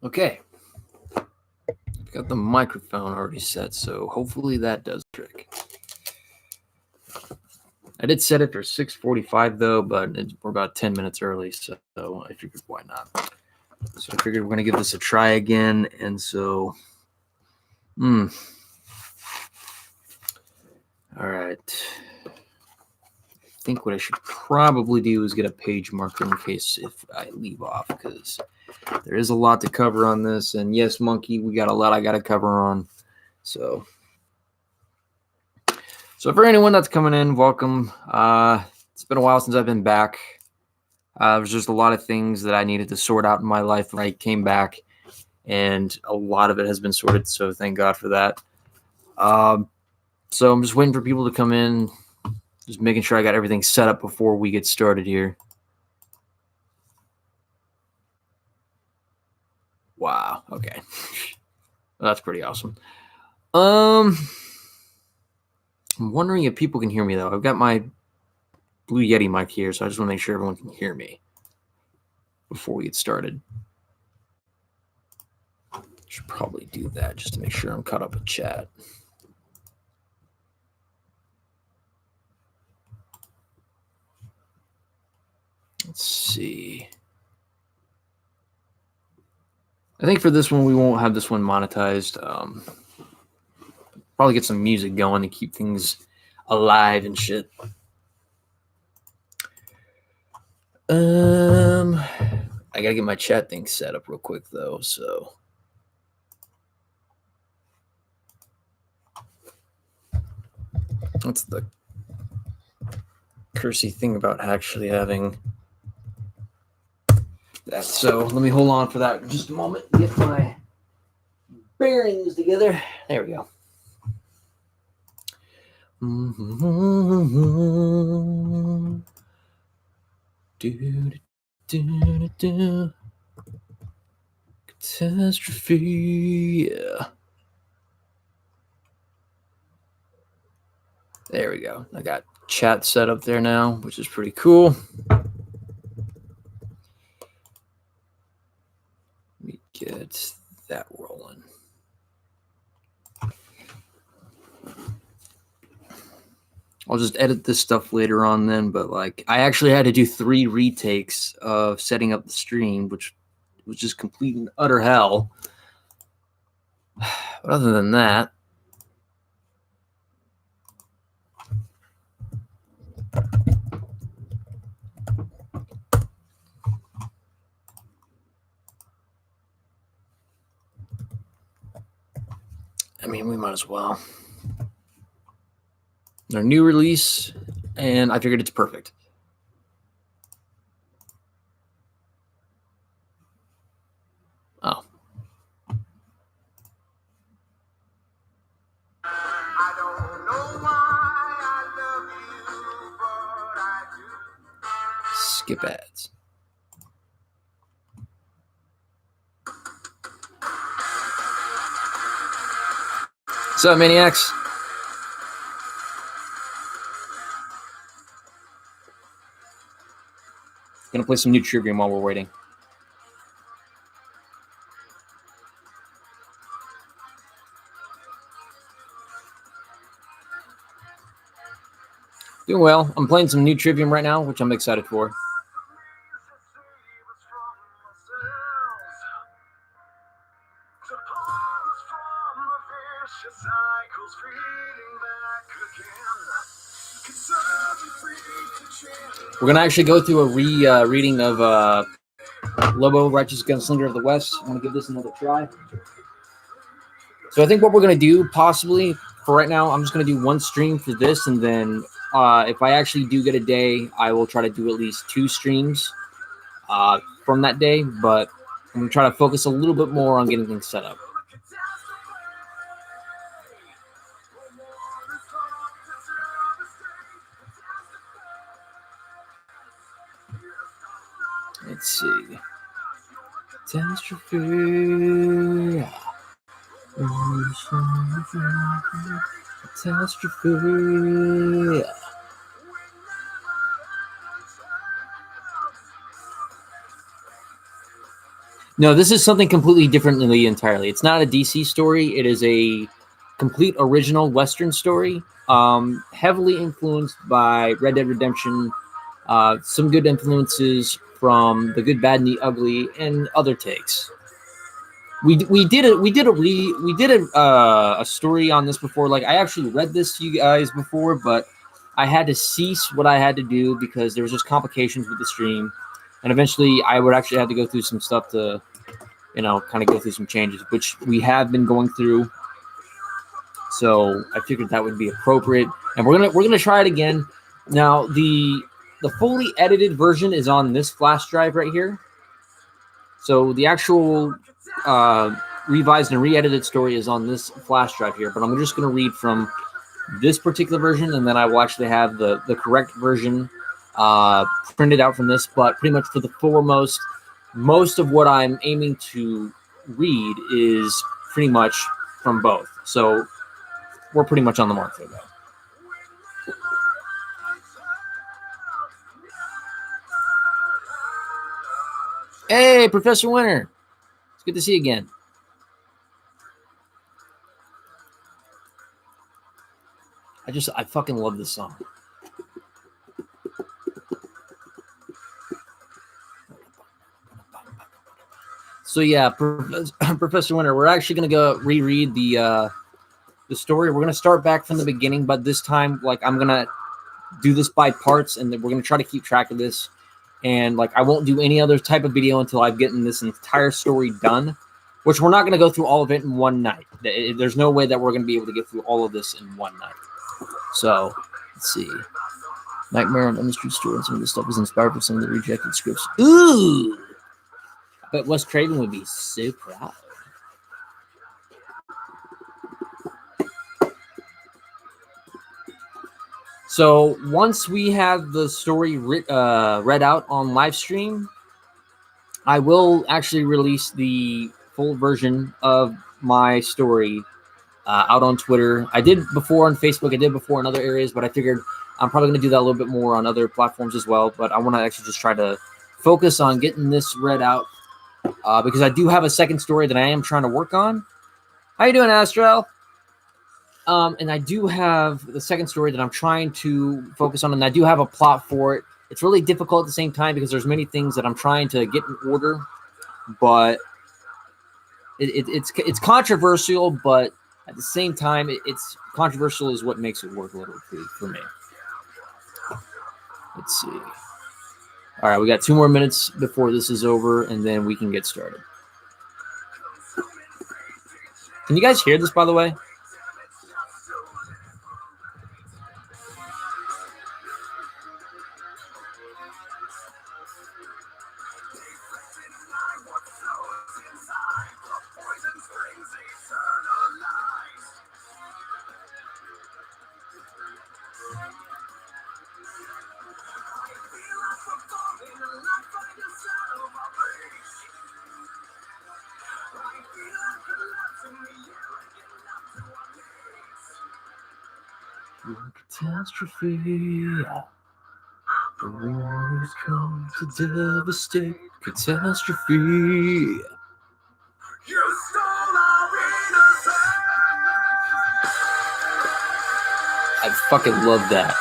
Okay. Got the microphone already set, so hopefully that does the trick. I did set it for 6:45 though, but we're about 10 minutes early, so I figured why not. So I figured we're gonna give this a try again, and so, all right. I think what I should probably do is get a page marker in case if I leave off, because there is a lot to cover on this, and yes, Monkey, we got a lot I got to cover on. So for anyone that's coming in, welcome. It's been a while since I've been back. There's just a lot of things that I needed to sort out in my life when I came back, and a lot of it has been sorted, so thank God for that. So I'm just waiting for people to come in, just making sure I got everything set up before we get started here. Wow, okay. That's pretty awesome. I'm wondering if people can hear me, though. I've got my Blue Yeti mic here, so I just want to make sure everyone can hear me before we get started. Should probably do that just to make sure I'm caught up with chat. Let's see. I think for this one, we won't have this one monetized. Probably get some music going to keep things alive and shit. I gotta get my chat thing set up real quick though, so. That's the cursey thing about actually having that. So let me hold on for that in just a moment. Get my bearings together. There we go. Catastrophe. Yeah. There we go. I got chat set up there now, which is pretty cool. Let me get that rolling. I'll just edit this stuff later on then, but like I actually had to do 3 retakes of setting up the stream, which was just complete and utter hell. But other than that, I mean, we might as well. Their new release, and I figured it's perfect. Oh. I don't know why I love you, but I do. Skip ads. What's up, Maniacs? Gonna play some new Trivium while we're waiting. Doing well. I'm playing some new Trivium right now, which I'm excited for. We're going to actually go through a reading of Lobo, Righteous Gunslinger of the West. I'm going to give this another try. So I think what we're going to do, possibly, for right now, I'm just going to do 1 stream for this, and then if I actually do get a day, I will try to do at least 2 streams from that day, but I'm going to try to focus a little bit more on getting things set up. Let's see. Catastrophe. Catastrophe. No, this is something completely differently entirely. It's not a DC story. It is a complete original Western story, heavily influenced by Red Dead Redemption, some good influences from The Good, Bad, and the Ugly, and other takes. We did a story on this before. Like, I actually read this to you guys before, but I had to cease what I had to do because there was just complications with the stream, and eventually I would actually have to go through some stuff to, kind of go through some changes, which we have been going through. So I figured that would be appropriate, and we're gonna try it again. Now the fully edited version is on this flash drive right here. So the actual revised and re-edited story is on this flash drive here, but I'm just going to read from this particular version, and then I will actually have the correct version printed out from this. But pretty much for the foremost, most of what I'm aiming to read is pretty much from both. So we're pretty much on the mark for that. Hey, Professor Winter. It's good to see you again. I fucking love this song. So yeah, Professor Winter, we're actually gonna go reread the story. We're gonna start back from the beginning, but this time, like, I'm gonna do this by parts, and then we're gonna try to keep track of this. And like, I won't do any other type of video until I've gotten this entire story done, which we're not gonna go through all of it in one night. There's no way that we're gonna be able to get through all of this in one night. So let's see. Nightmare on Elm Street story, and some of this stuff was inspired from some of the rejected scripts. Ooh! But Wes Craven would be so proud. So once we have the story read out on live stream, I will actually release the full version of my story out on Twitter. I did before on Facebook. I did before in other areas, but I figured I'm probably going to do that a little bit more on other platforms as well. But I want to actually just try to focus on getting this read out because I do have a second story that I am trying to work on. How you doing, Astral? And I do have the second story that I'm trying to focus on, and I do have a plot for it. It's really difficult at the same time because there's many things that I'm trying to get in order, but it's controversial, but at the same time, it's controversial is what makes it work a little for me. Let's see. All right, we got 2 more minutes before this is over, and then we can get started. Can you guys hear this, by the way? Catastrophe. The wars come to devastate. Catastrophe. You stole our innocence. I fucking love that.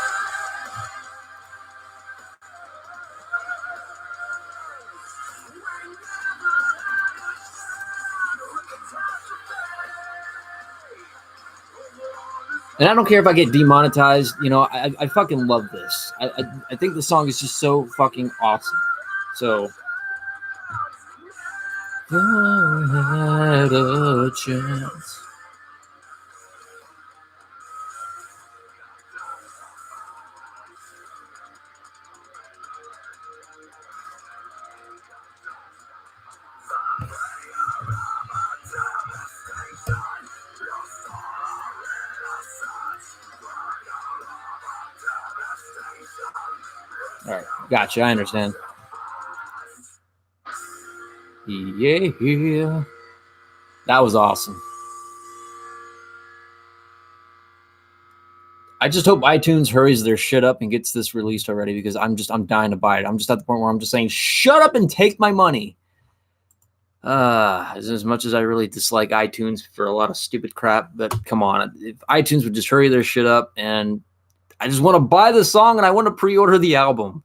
And I don't care if I get demonetized. You know, I fucking love this. I think the song is just so fucking awesome. So, I had a chance. All right, gotcha. I understand. Yeah, that was awesome. I just hope iTunes hurries their shit up and gets this released already because I'm dying to buy it. I'm just at the point where I'm just saying, shut up and take my money. As much as I really dislike iTunes for a lot of stupid crap, but come on, if iTunes would just hurry their shit up, and I just want to buy the song and I want to pre-order the album.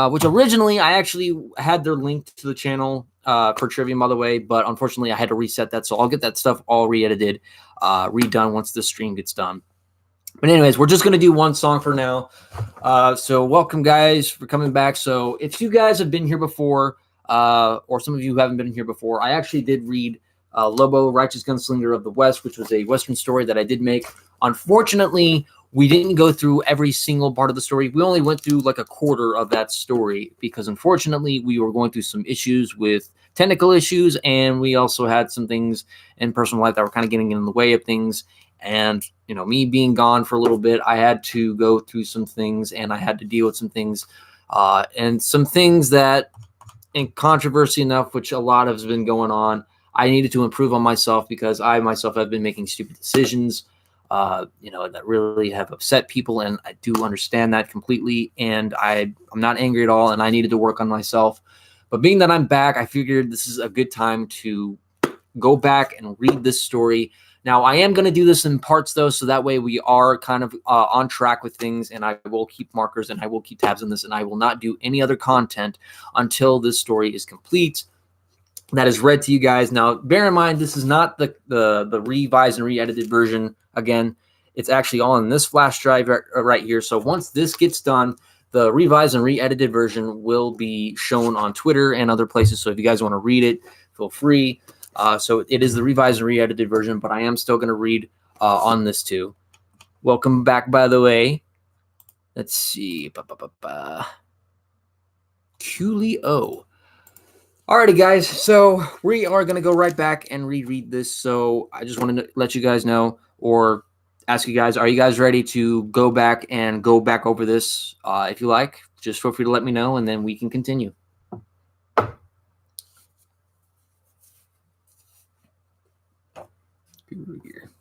Which originally I actually had their link to the channel for Trivium, by the way, but unfortunately I had to reset that, so I'll get that stuff all re-edited, redone once the stream gets done. But anyways, we're just going to do one song for now. So welcome, guys, for coming back. So if you guys have been here before, or some of you who haven't been here before, I actually did read Lobo, Righteous Gunslinger of the West, which was a Western story that I did make. Unfortunately, we didn't go through every single part of the story. We only went through like a quarter of that story because, unfortunately, we were going through some issues with technical issues, and we also had some things in personal life that were kind of getting in the way of things. And, you know, me being gone for a little bit, I had to go through some things, and I had to deal with some things, and some things that, in controversy enough, which a lot has been going on, I needed to improve on myself because I myself have been making stupid decisions, that really have upset people, and I do understand that completely, and I'm not angry at all, and I needed to work on myself. But being that I'm back, I figured this is a good time to go back and read this story. Now, I am going to do this in parts, though, so that way we are kind of on track with things, and I will keep markers, and I will keep tabs on this, and I will not do any other content until this story is complete. That is read to you guys. Now, bear in mind, this is not the revised and re-edited version. Again, it's actually all in this flash drive right here. So once this gets done, the revised and re-edited version will be shown on Twitter and other places. So if you guys want to read it, feel free. So it is the revised and re-edited version, but I am still going to read on this too. Welcome back, by the way. Let's see. Coolio. Alrighty, guys. So we are going to go right back and reread this. So I just wanted to let you guys know, or ask you guys, are you guys ready to go back over this? If you like, just feel free to let me know, and then we can continue. Here.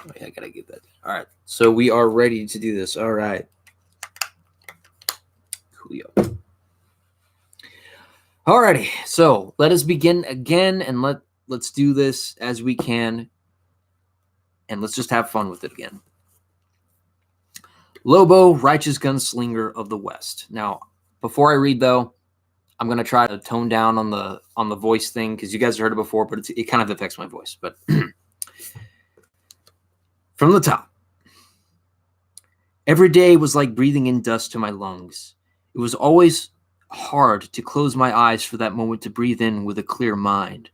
Oh, yeah, I gotta get that. All right, so we are ready to do this. All right, coolio. Alrighty, so let us begin again, and let's do this as we can, and let's just have fun with it again. Lobo, Righteous Gunslinger of the West. Now, before I read, though, I'm gonna try to tone down on the voice thing because you guys have heard it before, but it kind of affects my voice. But from the top, every day was like breathing in dust to my lungs. It was always hard to close my eyes for that moment to breathe in with a clear mind.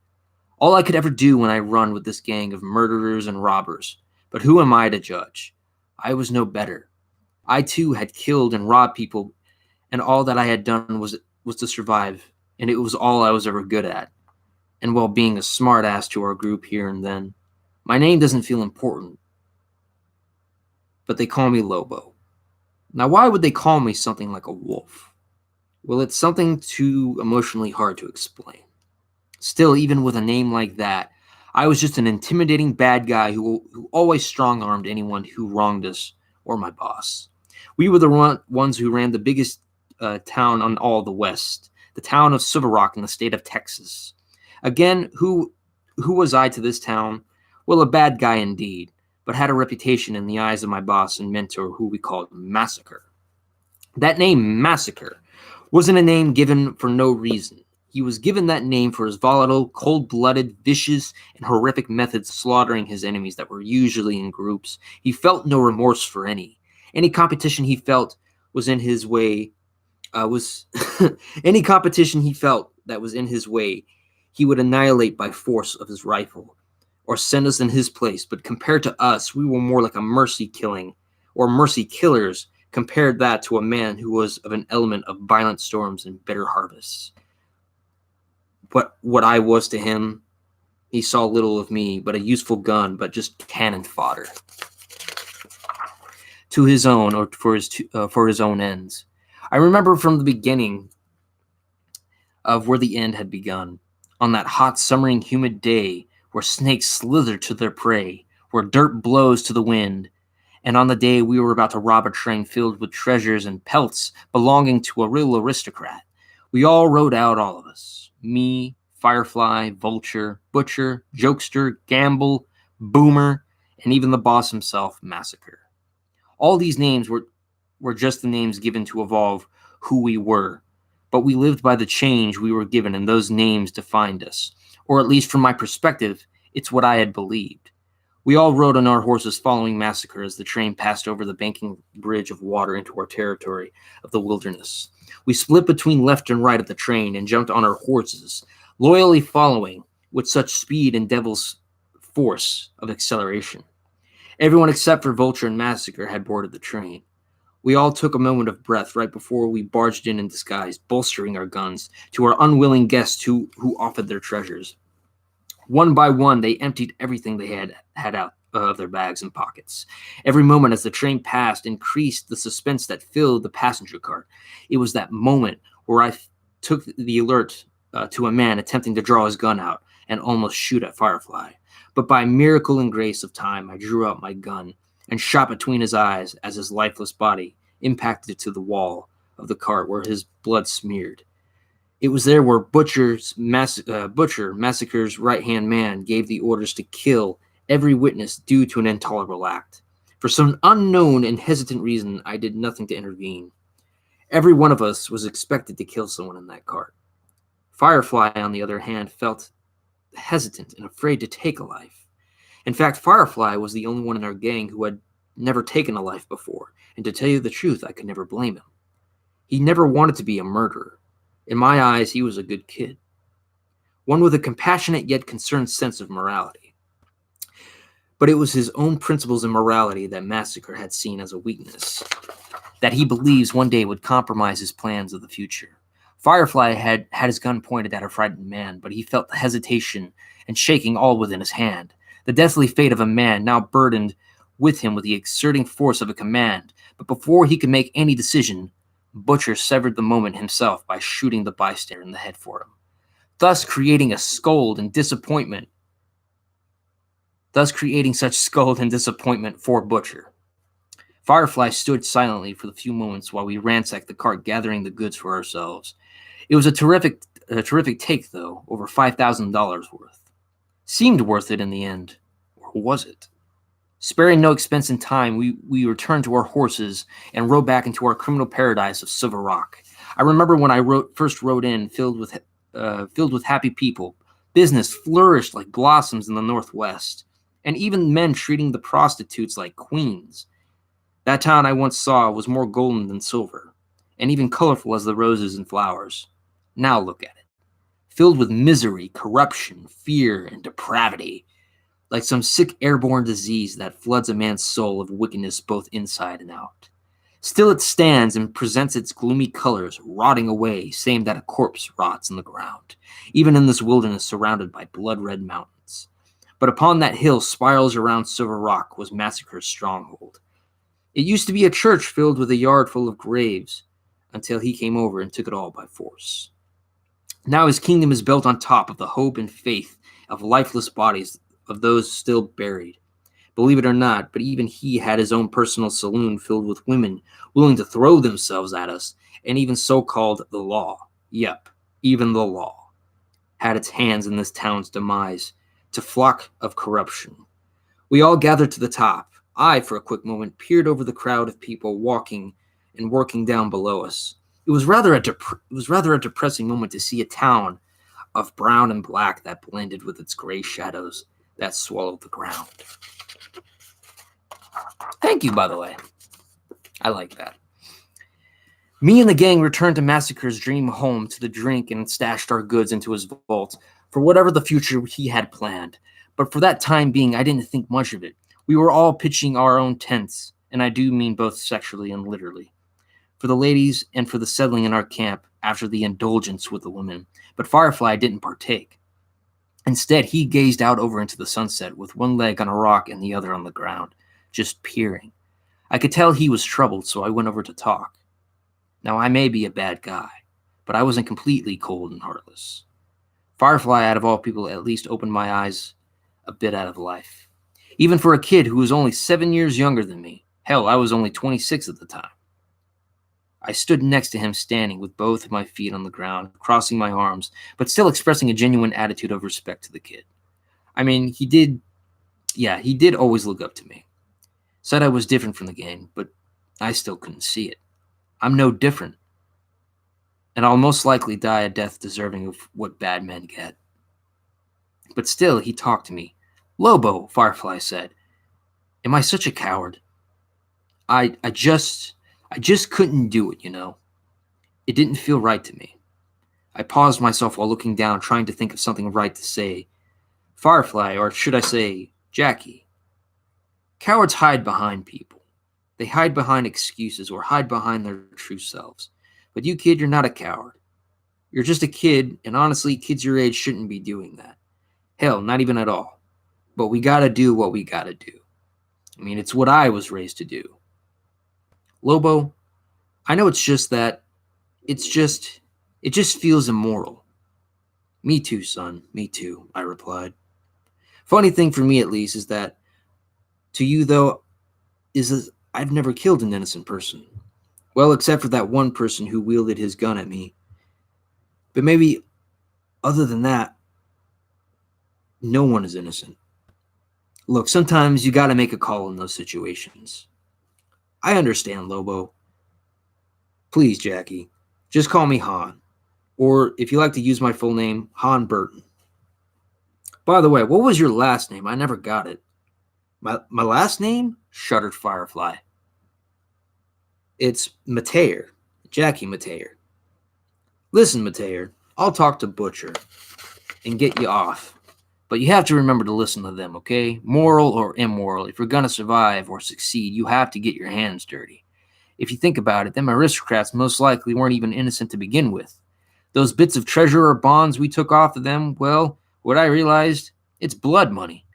All I could ever do when I run with this gang of murderers and robbers. But who am I to judge? I was no better. I too had killed and robbed people, and all that I had done was to survive, and it was all I was ever good at. And while being a smart ass to our group here and then, my name doesn't feel important. But they call me Lobo. Now, why would they call me something like a wolf? Well, it's something too emotionally hard to explain. Still, even with a name like that, I was just an intimidating bad guy who always strong-armed anyone who wronged us or my boss. We were the ones who ran the biggest town on all the West, the town of Silver Rock in the state of Texas. Again, who was I to this town? Well, a bad guy indeed, but had a reputation in the eyes of my boss and mentor who we called Massacre. That name, Massacre, wasn't a name given for no reason. He was given that name for his volatile, cold-blooded, vicious, and horrific methods of slaughtering his enemies that were usually in groups. He felt no remorse for any. Any competition he felt was in his way. Any competition he felt that was in his way, he would annihilate by force of his rifle, or send us in his place. But compared to us, we were more like a mercy killing, or mercy killers. Compared that to a man who was of an element of violent storms and bitter harvests. But what I was to him, he saw little of me, but a useful gun, but just cannon fodder. To his own, or for his own ends. I remember from the beginning of where the end had begun. On that hot, summering, humid day, where snakes slither to their prey, where dirt blows to the wind, And on the day we were about to rob a train filled with treasures and pelts belonging to a real aristocrat, we all rode out, all of us. Me, Firefly, Vulture, Butcher, Jokester, Gamble, Boomer, and even the boss himself, Massacre. All these names were just the names given to evolve who we were, but we lived by the change we were given, and those names defined us. Or at least from my perspective, it's what I had believed. We all rode on our horses following Massacre as the train passed over the banking bridge of water into our territory of the wilderness. We split between left and right of the train and jumped on our horses, loyally following with such speed and devil's force of acceleration. Everyone except for Vulture and Massacre had boarded the train. We all took a moment of breath right before we barged in disguise, bolstering our guns to our unwilling guests who offered their treasures. One by one, they emptied everything they had out of their bags and pockets. Every moment as the train passed increased the suspense that filled the passenger cart. It was that moment where I took the alert to a man attempting to draw his gun out and almost shoot at Firefly. But by miracle and grace of time, I drew out my gun and shot between his eyes as his lifeless body impacted to the wall of the cart where his blood smeared. It was there where Butcher, Massacre's right-hand man, gave the orders to kill every witness due to an intolerable act. For some unknown and hesitant reason, I did nothing to intervene. Every one of us was expected to kill someone in that cart. Firefly, on the other hand, felt hesitant and afraid to take a life. In fact, Firefly was the only one in our gang who had never taken a life before, and to tell you the truth, I could never blame him. He never wanted to be a murderer. In my eyes, he was a good kid, one with a compassionate yet concerned sense of morality. But it was his own principles and morality that Massacre had seen as a weakness, that he believes one day would compromise his plans of the future. Firefly had his gun pointed at a frightened man, but he felt the hesitation and shaking all within his hand. The deathly fate of a man now burdened with him with the exerting force of a command. But before he could make any decision, Butcher severed the moment himself by shooting the bystander in the head for him, thus creating such scold and disappointment for Butcher. Firefly stood silently for the few moments while we ransacked the cart, gathering the goods for ourselves. It was a terrific take, though, over $5,000 worth. Seemed worth it in the end. Or was it? Sparing no expense and time, we returned to our horses and rode back into our criminal paradise of Silver Rock. I remember when I first rode in, filled with happy people. Business flourished like blossoms in the Northwest, and even men treating the prostitutes like queens. That town I once saw was more golden than silver, and even colorful as the roses and flowers. Now look at it, filled with misery, corruption, fear, and depravity. Like some sick airborne disease that floods a man's soul of wickedness both inside and out. Still it stands and presents its gloomy colors, rotting away, same that a corpse rots in the ground, even in this wilderness surrounded by blood-red mountains. But upon that hill spirals around Silver Rock was Massacre's stronghold. It used to be a church filled with a yard full of graves, until he came over and took it all by force. Now his kingdom is built on top of the hope and faith of lifeless bodies of those still buried. Believe it or not, but even he had his own personal saloon filled with women willing to throw themselves at us, and even so-called the law, yep, even the law, had its hands in this town's demise, to flock of corruption. We all gathered to the top. I, for a quick moment, peered over the crowd of people walking and working down below us. It was rather a depressing moment to see a town of brown and black that blended with its gray shadows that swallowed the ground. Thank you, by the way. I like that. Me and the gang returned to Massacre's dream home to the drink and stashed our goods into his vault for whatever the future he had planned. But for that time being, I didn't think much of it. We were all pitching our own tents, and I do mean both sexually and literally, for the ladies and for the settling in our camp after the indulgence with the women. But Firefly didn't partake. Instead, he gazed out over into the sunset with one leg on a rock and the other on the ground, just peering. I could tell he was troubled, so I went over to talk. Now, I may be a bad guy, but I wasn't completely cold and heartless. Firefly, out of all people, at least opened my eyes a bit out of life. Even for a kid who was only 7 years younger than me. Hell, I was only 26 at the time. I stood next to him, standing with both of my feet on the ground, crossing my arms, but still expressing a genuine attitude of respect to the kid. I mean, he did always look up to me. Said I was different from the gang, but I still couldn't see it. I'm no different, and I'll most likely die a death deserving of what bad men get. But still, he talked to me. Lobo, Firefly said. Am I such a coward? I just couldn't do it, you know. It didn't feel right to me. I paused myself while looking down, trying to think of something right to say. Firefly, or should I say, Jackie. Cowards hide behind people. They hide behind excuses or hide behind their true selves. But you, kid, you're not a coward. You're just a kid, and honestly, kids your age shouldn't be doing that. Hell, not even at all. But we gotta do what we gotta do. I mean, it's what I was raised to do. Lobo, I know it's just that. It just feels immoral. Me too, son. Me too, I replied. Funny thing for me, at least, is that to you, though, I've never killed an innocent person. Well, except for that one person who wielded his gun at me. But maybe, other than that, no one is innocent. Look, sometimes you gotta make a call in those situations. I understand, Lobo. Please, Jackie, just call me Han. Or, if you like to use my full name, Han Burton. By the way, what was your last name? I never got it. My last name? Shuddered Firefly. It's Mateer. Jackie Mateer. Listen, Mateer, I'll talk to Butcher and get you off. But you have to remember to listen to them, okay? Moral or immoral, if you're gonna survive or succeed, you have to get your hands dirty. If you think about it, them aristocrats most likely weren't even innocent to begin with. Those bits of treasure or bonds we took off of them, well, what I realized, it's blood money.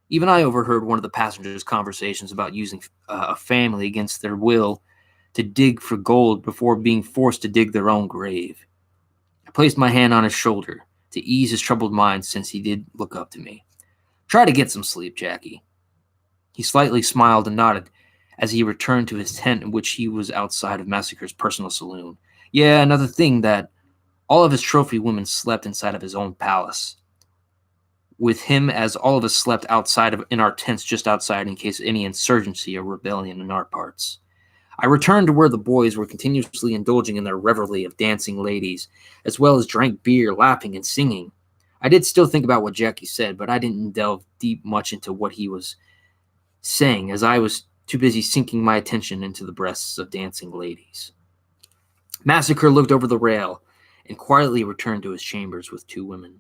Even I overheard one of the passengers' conversations about using a family against their will to dig for gold before being forced to dig their own grave. I placed my hand on his shoulder to ease his troubled mind since he did look up to me. Try to get some sleep, Jackie. He slightly smiled and nodded as he returned to his tent, in which he was outside of Massacre's personal saloon. Yeah, another thing that all of his trophy women slept inside of his own palace, with him as all of us slept in our tents just outside in case of any insurgency or rebellion in our parts. I returned to where the boys were continuously indulging in their revelry of dancing ladies, as well as drank beer, laughing, and singing. I did still think about what Jackie said, but I didn't delve deep much into what he was saying, as I was too busy sinking my attention into the breasts of dancing ladies. Massacre looked over the rail and quietly returned to his chambers with two women.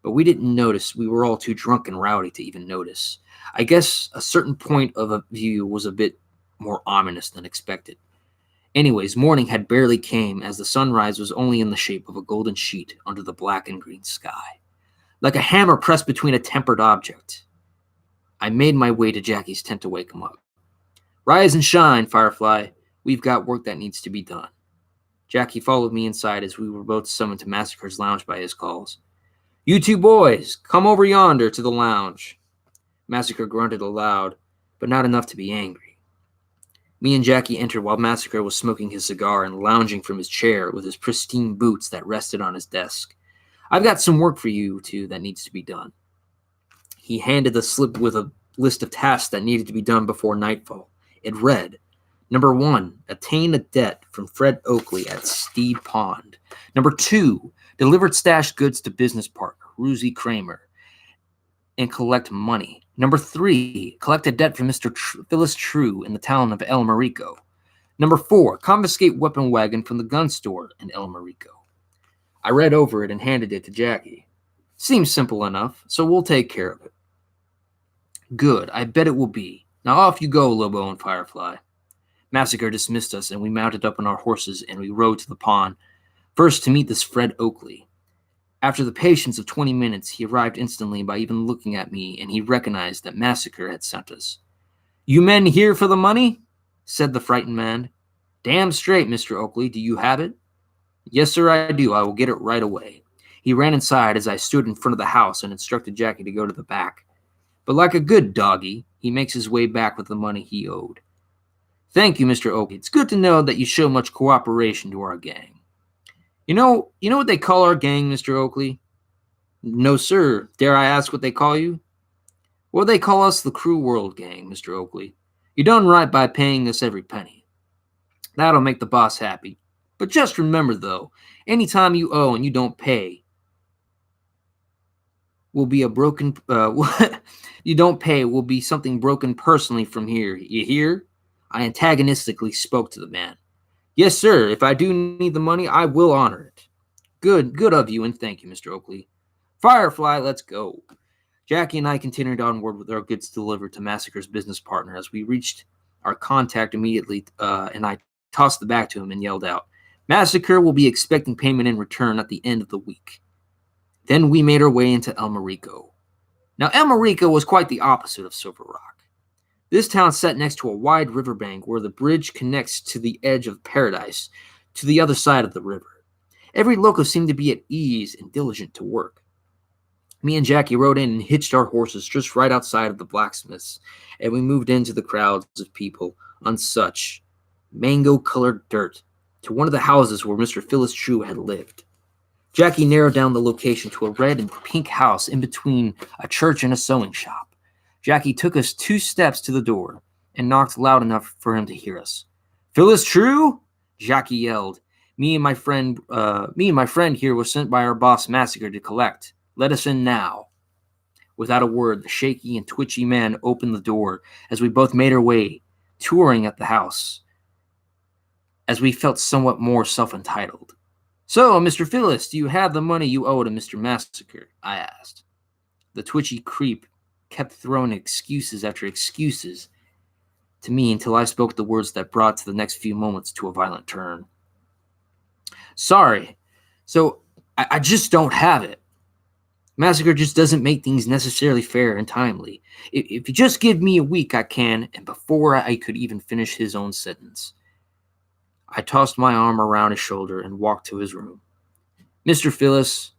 But we didn't notice. We were all too drunk and rowdy to even notice. I guess a certain point of a view was a bit more ominous than expected. Anyways, morning had barely came, as the sunrise was only in the shape of a golden sheet under the black and green sky, like a hammer pressed between a tempered object. I made my way to Jackie's tent to wake him up. Rise and shine, Firefly. We've got work that needs to be done. Jackie followed me inside as we were both summoned to Massacre's lounge by his calls. You two boys, come over yonder to the lounge. Massacre grunted aloud, but not enough to be angry. Me and Jackie entered while Massacre was smoking his cigar and lounging from his chair with his pristine boots that rested on his desk. I've got some work for you two that needs to be done. He handed the slip with a list of tasks that needed to be done before nightfall. It read, Number 1, attain a debt from Fred Oakley at Steed Pond. Number 2, delivered stashed goods to business partner Ruzy Kramer and collect money. Number 3, collect a debt from Mr. Phyllis True in the town of El Marico. Number 4, confiscate weapon wagon from the gun store in El Marico. I read over it and handed it to Jackie. Seems simple enough, so we'll take care of it. Good, I bet it will be. Now off you go, Lobo and Firefly. Massacre dismissed us, and we mounted up on our horses, and we rode to the pond, first to meet this Fred Oakley. After the patience of 20 minutes, he arrived instantly by even looking at me, and he recognized that Massacre had sent us. You men here for the money? Said the frightened man. Damn straight, Mr. Oakley. Do you have it? Yes, sir, I do. I will get it right away. He ran inside as I stood in front of the house and instructed Jackie to go to the back. But like a good doggy, he makes his way back with the money he owed. Thank you, Mr. Oakley. It's good to know that you show much cooperation to our gang. You know what they call our gang, Mr. Oakley? No, sir. Dare I ask what they call you? Well, they call us the Crew World Gang, Mr. Oakley. You done right by paying us every penny. That'll make the boss happy. But just remember, though, any time you owe and you don't pay will be a broken. You don't pay will be something broken personally from here. You hear? I antagonistically spoke to the man. Yes, sir. If I do need the money, I will honor it. Good of you, and thank you, Mr. Oakley. Firefly, let's go. Jackie and I continued onward with our goods delivered to Massacre's business partner. As we reached our contact immediately, and I tossed the bag to him and yelled out, Massacre will be expecting payment in return at the end of the week. Then we made our way into El Marico. Now, El Marico was quite the opposite of Silver Rock. This town sat next to a wide riverbank where the bridge connects to the edge of paradise to the other side of the river. Every loco seemed to be at ease and diligent to work. Me and Jackie rode in and hitched our horses just right outside of the blacksmith's, and we moved into the crowds of people on such mango-colored dirt to one of the houses where Mr. Phyllis True had lived. Jackie narrowed down the location to a red and pink house in between a church and a sewing shop. Jackie took us 2 steps to the door and knocked loud enough for him to hear us. Phyllis True? Jackie yelled. Me and my friend here was sent by our boss Massacre to collect. Let us in now. Without a word, the shaky and twitchy man opened the door as we both made our way, touring at the house, as we felt somewhat more self-entitled. So, Mr. Phyllis, do you have the money you owe to Mr. Massacre? I asked. The twitchy creep kept throwing excuses after excuses to me until I spoke the words that brought to the next few moments to a violent turn. Sorry. So, I just don't have it. Massacre just doesn't make things necessarily fair and timely. If you just give me a week, I can, and before I could even finish his own sentence, I tossed my arm around his shoulder and walked to his room. Mr. Phyllis,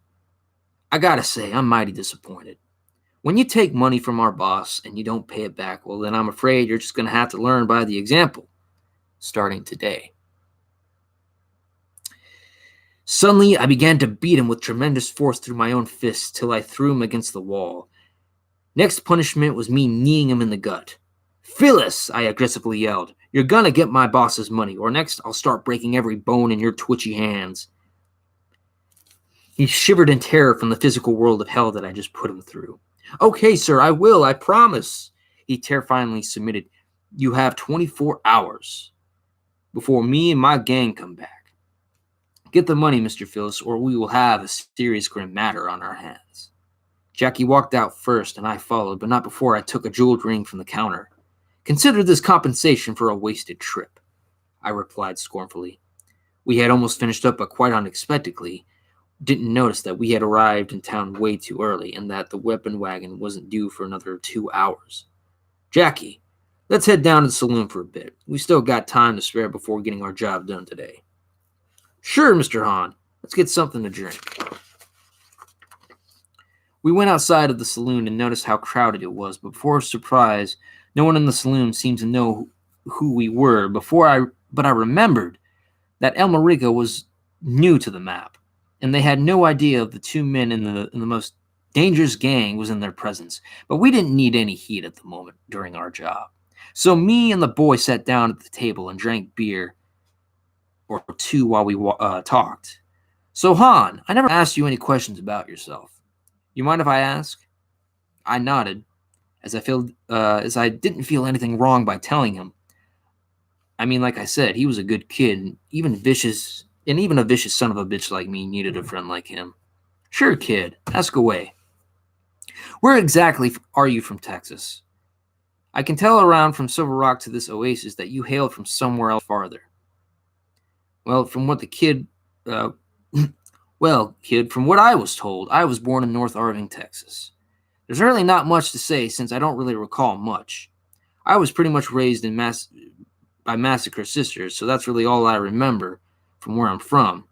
I gotta say, I'm mighty disappointed. When you take money from our boss and you don't pay it back, well, then I'm afraid you're just gonna have to learn by the example, starting today. Suddenly, I began to beat him with tremendous force through my own fists till I threw him against the wall. Next punishment was me kneeing him in the gut. Phyllis, I aggressively yelled, you're gonna get my boss's money, or next I'll start breaking every bone in your twitchy hands. He shivered in terror from the physical world of hell that I just put him through. Okay, sir, I will, I promise, he terrifyingly submitted. You have 24 hours before me and my gang come back. Get the money, Mr. Phyllis, or we will have a serious grim matter on our hands. Jackie walked out first, and I followed, but not before I took a jeweled ring from the counter. Consider this compensation for a wasted trip, I replied scornfully. We had almost finished up, but quite unexpectedly, didn't notice that we had arrived in town way too early, and that the weapon wagon wasn't due for another 2 hours. Jackie, let's head down to the saloon for a bit. We still got time to spare before getting our job done today. Sure, Mr. Hahn. Let's get something to drink. We went outside of the saloon and noticed how crowded it was, but before our surprise, no one in the saloon seemed to know who we were. But I remembered that El Marico was new to the map, and they had no idea of the 2 men in the most dangerous gang was in their presence. But we didn't need any heat at the moment during our job. So me and the boy sat down at the table and drank beer or 2 while we talked. So, Hahn, I never asked you any questions about yourself. You mind if I ask? I nodded, as I didn't feel anything wrong by telling him. I mean, like I said, he was a good kid, and even a vicious son of a bitch like me needed a friend like him. Sure, kid, ask away. Where exactly are you from Texas? I can tell around from Silver Rock to this oasis that you hailed from somewhere else farther. Well, from what kid, from what I was told, I was born in North Irving, Texas. There's really not much to say since I don't really recall much. I was pretty much raised by Massacre sisters, so that's really all I remember from where I'm from.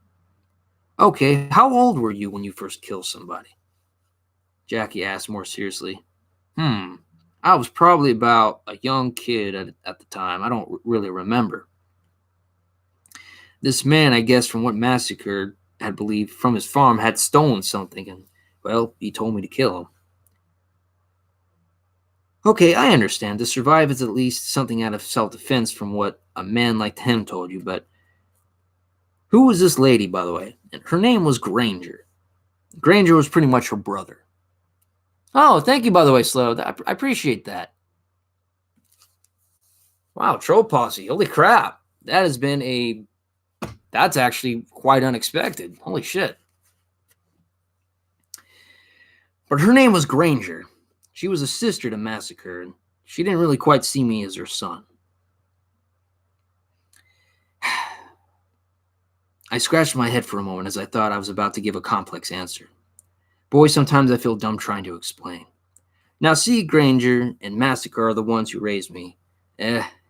Okay, how old were you when you first killed somebody? Jackie asked more seriously. I was probably about a young kid at the time. I don't really remember. This man, I guess, from what massacred, had believed from his farm, had stolen something, and, well, he told me to kill him. Okay, I understand. To survive is at least something out of self-defense from what a man like him told you, but who was this lady, by the way? And her name was Granger. Granger was pretty much her brother. Oh, thank you, by the way, Slow. I appreciate that. Wow, troll posse. Holy crap. That's actually quite unexpected. Holy shit. But her name was Granger. She was a sister to Massacre, and she didn't really quite see me as her son. I scratched my head for a moment as I thought I was about to give a complex answer. Boy, sometimes I feel dumb trying to explain. Now, see, Granger and Massacre are the ones who raised me.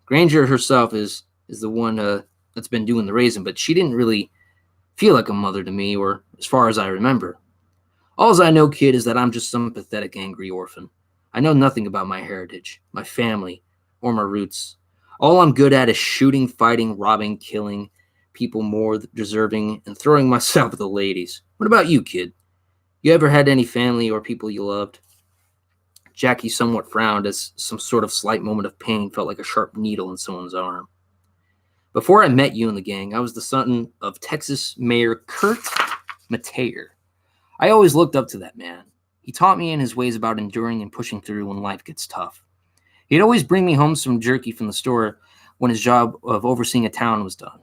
Granger herself is the one that's been doing the raising, but she didn't really feel like a mother to me, or as far as I remember. Alls I know, kid, is that I'm just some pathetic, angry orphan. I know nothing about my heritage, my family, or my roots. All I'm good at is shooting, fighting, robbing, killing people more deserving, and throwing myself at the ladies. What about you, kid? You ever had any family or people you loved? Jackie somewhat frowned as some sort of slight moment of pain felt like a sharp needle in someone's arm. Before I met you and the gang, I was the son of Texas Mayor Kurt Mateer. I always looked up to that man. He taught me in his ways about enduring and pushing through when life gets tough. He'd always bring me home some jerky from the store when his job of overseeing a town was done.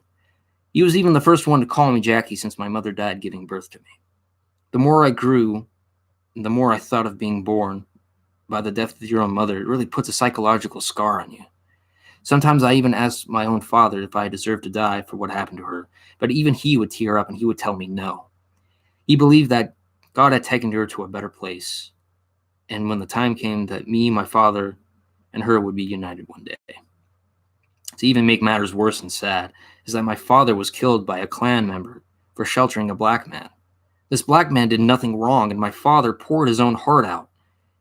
He was even the first one to call me Jackie since my mother died giving birth to me. The more I grew, the more I thought of being born by the death of your own mother. It really puts a psychological scar on you. Sometimes I even asked my own father if I deserved to die for what happened to her, but even he would tear up and he would tell me no. He believed that God had taken her to a better place, and when the time came that me, my father, and her would be united one day. To even make matters worse and sad is that my father was killed by a Klan member for sheltering a black man. This black man did nothing wrong, and my father poured his own heart out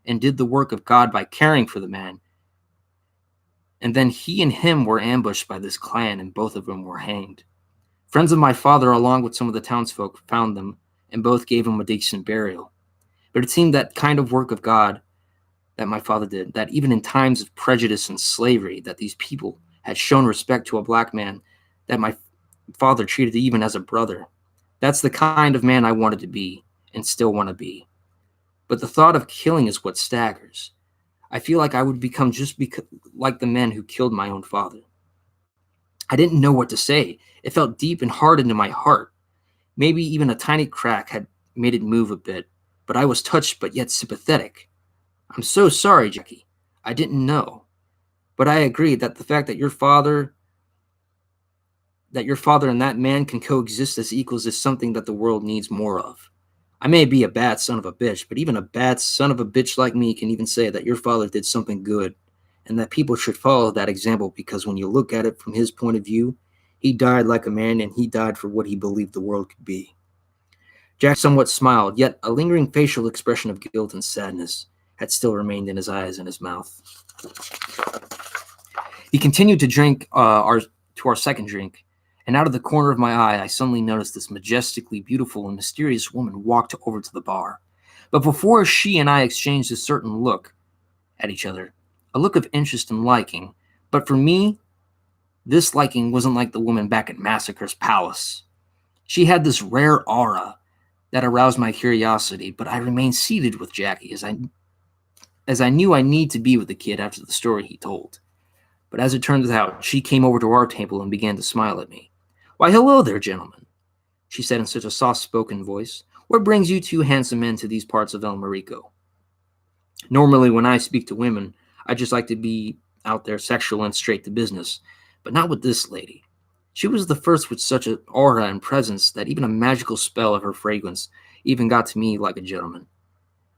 and did the work of God by caring for the man. And then he and him were ambushed by this Klan, and both of them were hanged. Friends of my father, along with some of the townsfolk, found them, and both gave him a decent burial. But it seemed that kind of work of God that my father did, that even in times of prejudice and slavery, that these people had shown respect to a black man that my father treated even as a brother. That's the kind of man I wanted to be and still want to be. But the thought of killing is what staggers. I feel like I would become just like the men who killed my own father. I didn't know what to say. It felt deep and hard into my heart. Maybe even a tiny crack had made it move a bit, but I was touched but yet sympathetic. I'm so sorry, Jackie. I didn't know. But I agree that the fact that your father and that man can coexist as equals is something that the world needs more of. I may be a bad son of a bitch, but even a bad son of a bitch like me can even say that your father did something good, and that people should follow that example, because when you look at it from his point of view, he died like a man, and he died for what he believed the world could be. Jack somewhat smiled, yet a lingering facial expression of guilt and sadness had still remained in his eyes and his mouth. He continued to drink our second drink, and out of the corner of my eye, I suddenly noticed this majestically beautiful and mysterious woman walked over to the bar. But before she and I exchanged a certain look at each other, a look of interest and liking, but for me, this liking wasn't like the woman back at Massacre's palace. She had this rare aura that aroused my curiosity, but I remained seated with Jackie as I knew I need to be with the kid after the story he told. But as it turns out, she came over to our table and began to smile at me. "Why, hello there, gentlemen," she said in such a soft-spoken voice. "What brings you two handsome men to these parts of El Marico?" Normally, when I speak to women, I just like to be out there sexual and straight to business, but not with this lady. She was the first with such an aura and presence that even a magical spell of her fragrance even got to me like a gentleman.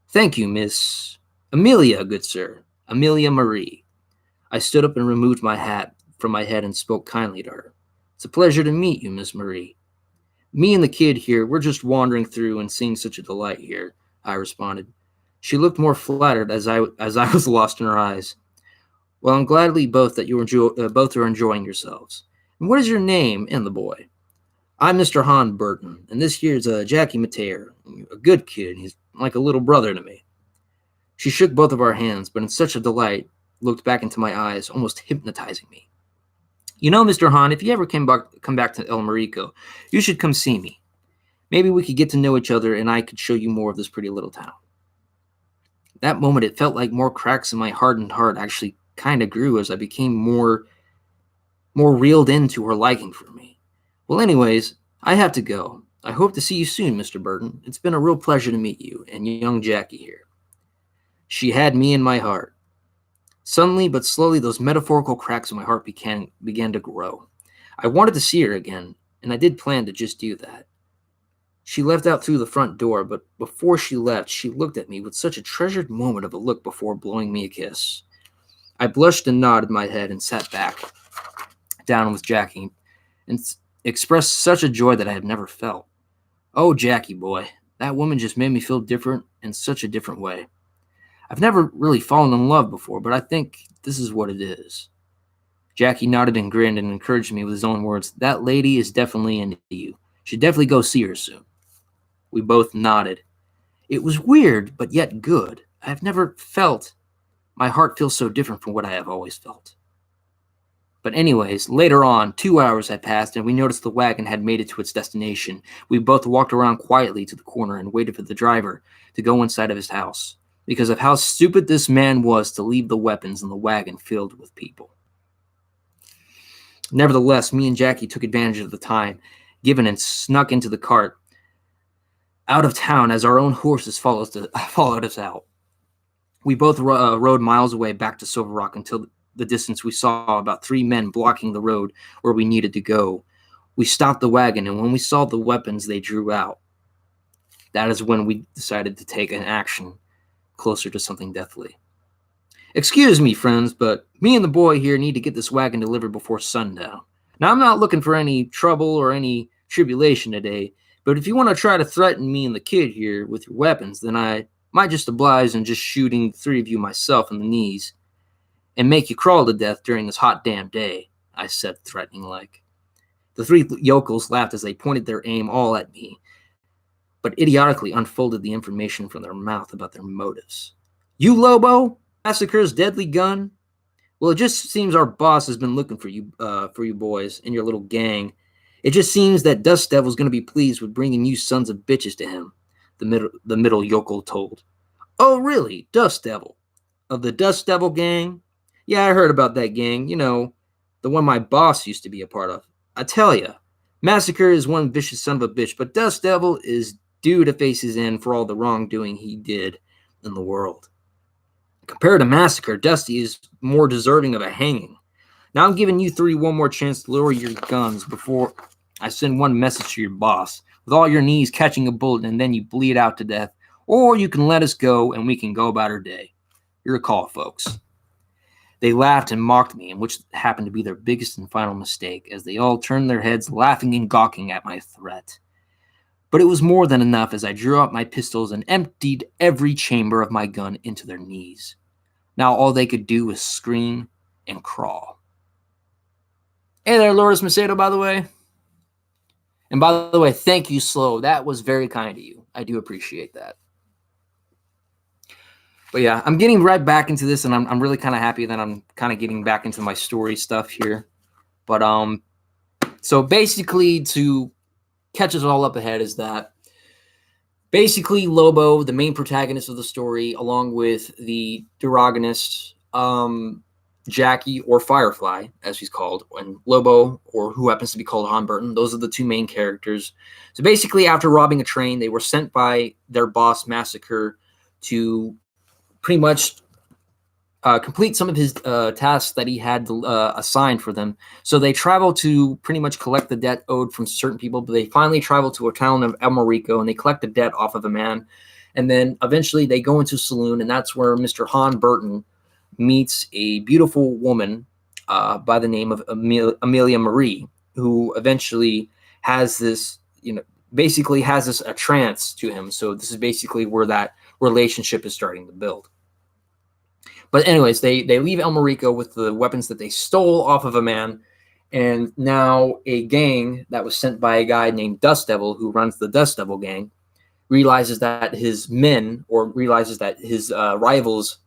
"Thank you, Miss Amelia, good sir. Amelia Marie." I stood up and removed my hat from my head and spoke kindly to her. "It's a pleasure to meet you, Miss Marie." "Me and the kid here, we're just wandering through and seeing such a delight here," I responded. She looked more flattered as I was lost in her eyes. Well, I'm gladly both that both are enjoying yourselves. And what is your name and the boy? I'm Mr. Han Burton, and this here's Jackie Mateer, a good kid. He's like a little brother to me. She shook both of our hands, but in such a delight, looked back into my eyes, almost hypnotizing me. You know, Mr. Han, if you ever come back to El Marico, you should come see me. Maybe we could get to know each other, and I could show you more of this pretty little town. That moment, it felt like more cracks in my hardened heart actually kind of grew as I became more reeled into her liking for me. Well, anyways, I have to go. I hope to see you soon, Mr. Burton. It's been a real pleasure to meet you and young Jackie here. She had me in my heart. Suddenly but slowly, those metaphorical cracks in my heart began to grow. I wanted to see her again, and I did plan to just do that. She left out through the front door, but before she left, she looked at me with such a treasured moment of a look before blowing me a kiss. I blushed and nodded my head and sat back down with Jackie and expressed such a joy that I had never felt. Oh, Jackie boy, that woman just made me feel different in such a different way. I've never really fallen in love before, but I think this is what it is. Jackie nodded and grinned and encouraged me with his own words. That lady is definitely into you. Should definitely go see her soon. We both nodded. It was weird, but yet good. I've never felt my heart feel so different from what I have always felt. But anyways, later on, 2 hours had passed and we noticed the wagon had made it to its destination. We both walked around quietly to the corner and waited for the driver to go inside of his house, because of how stupid this man was to leave the weapons in the wagon filled with people. Nevertheless, me and Jackie took advantage of the time given and snuck into the cart out of town as our own horses followed us out. We both rode miles away back to Silver Rock until the distance we saw about 3 men blocking the road where we needed to go. We stopped the wagon, and when we saw the weapons they drew out, that is when we decided to take an action closer to something deathly. Excuse me, friends, but me and the boy here need to get this wagon delivered before sundown. Now, I'm not looking for any trouble or any tribulation today, but if you want to try to threaten me and the kid here with your weapons, then I might just oblige in just shooting 3 of you myself in the knees and make you crawl to death during this hot damn day, I said threatening-like. The 3 yokels laughed as they pointed their aim all at me, but idiotically unfolded the information from their mouth about their motives. You, Lobo? Massacre's deadly gun? Well, it just seems our boss has been looking for you boys and your little gang. It just seems that Dust Devil's going to be pleased with bringing you sons of bitches to him, the middle yokel told. Oh, really? Dust Devil? Of the Dust Devil gang? Yeah, I heard about that gang. You know, the one my boss used to be a part of. I tell ya, Massacre is one vicious son of a bitch, but Dust Devil is due to face his end for all the wrongdoing he did in the world. Compared to Massacre, Dusty is more deserving of a hanging. Now I'm giving you 3 one more chance to lower your guns before I send one message to your boss, with all your knees catching a bullet and then you bleed out to death, or you can let us go and we can go about our day. Your call, folks. They laughed and mocked me, and which happened to be their biggest and final mistake, as they all turned their heads laughing and gawking at my threat. But it was more than enough as I drew out my pistols and emptied every chamber of my gun into their knees. Now all they could do was scream and crawl. Hey there, Lourdes Macedo, by the way. And by the way, thank you, Slow. That was very kind of you. I do appreciate that. But yeah, I'm getting right back into this, and I'm really kind of happy that I'm kind of getting back into my story stuff here. But so basically, to catch us all up ahead, is that basically Lobo, the main protagonist of the story, along with the Duragonist, Jackie, or Firefly, as he's called, and Lobo, or who happens to be called Han Burton, those are the 2 main characters. So basically, after robbing a train, they were sent by their boss, Massacre, to pretty much complete some of his tasks that he had assigned for them. So they travel to pretty much collect the debt owed from certain people, but they finally travel to a town of El Marico, and they collect the debt off of a man. And then eventually they go into a saloon, and that's where Mr. Han Burton meets a beautiful woman by the name of Amelia Marie, who eventually has this, basically has this a trance to him. So this is basically where that relationship is starting to build. But anyways, they leave El Marico with the weapons that they stole off of a man, and now a gang that was sent by a guy named Dust Devil, who runs the Dust Devil gang, realizes that his rivals,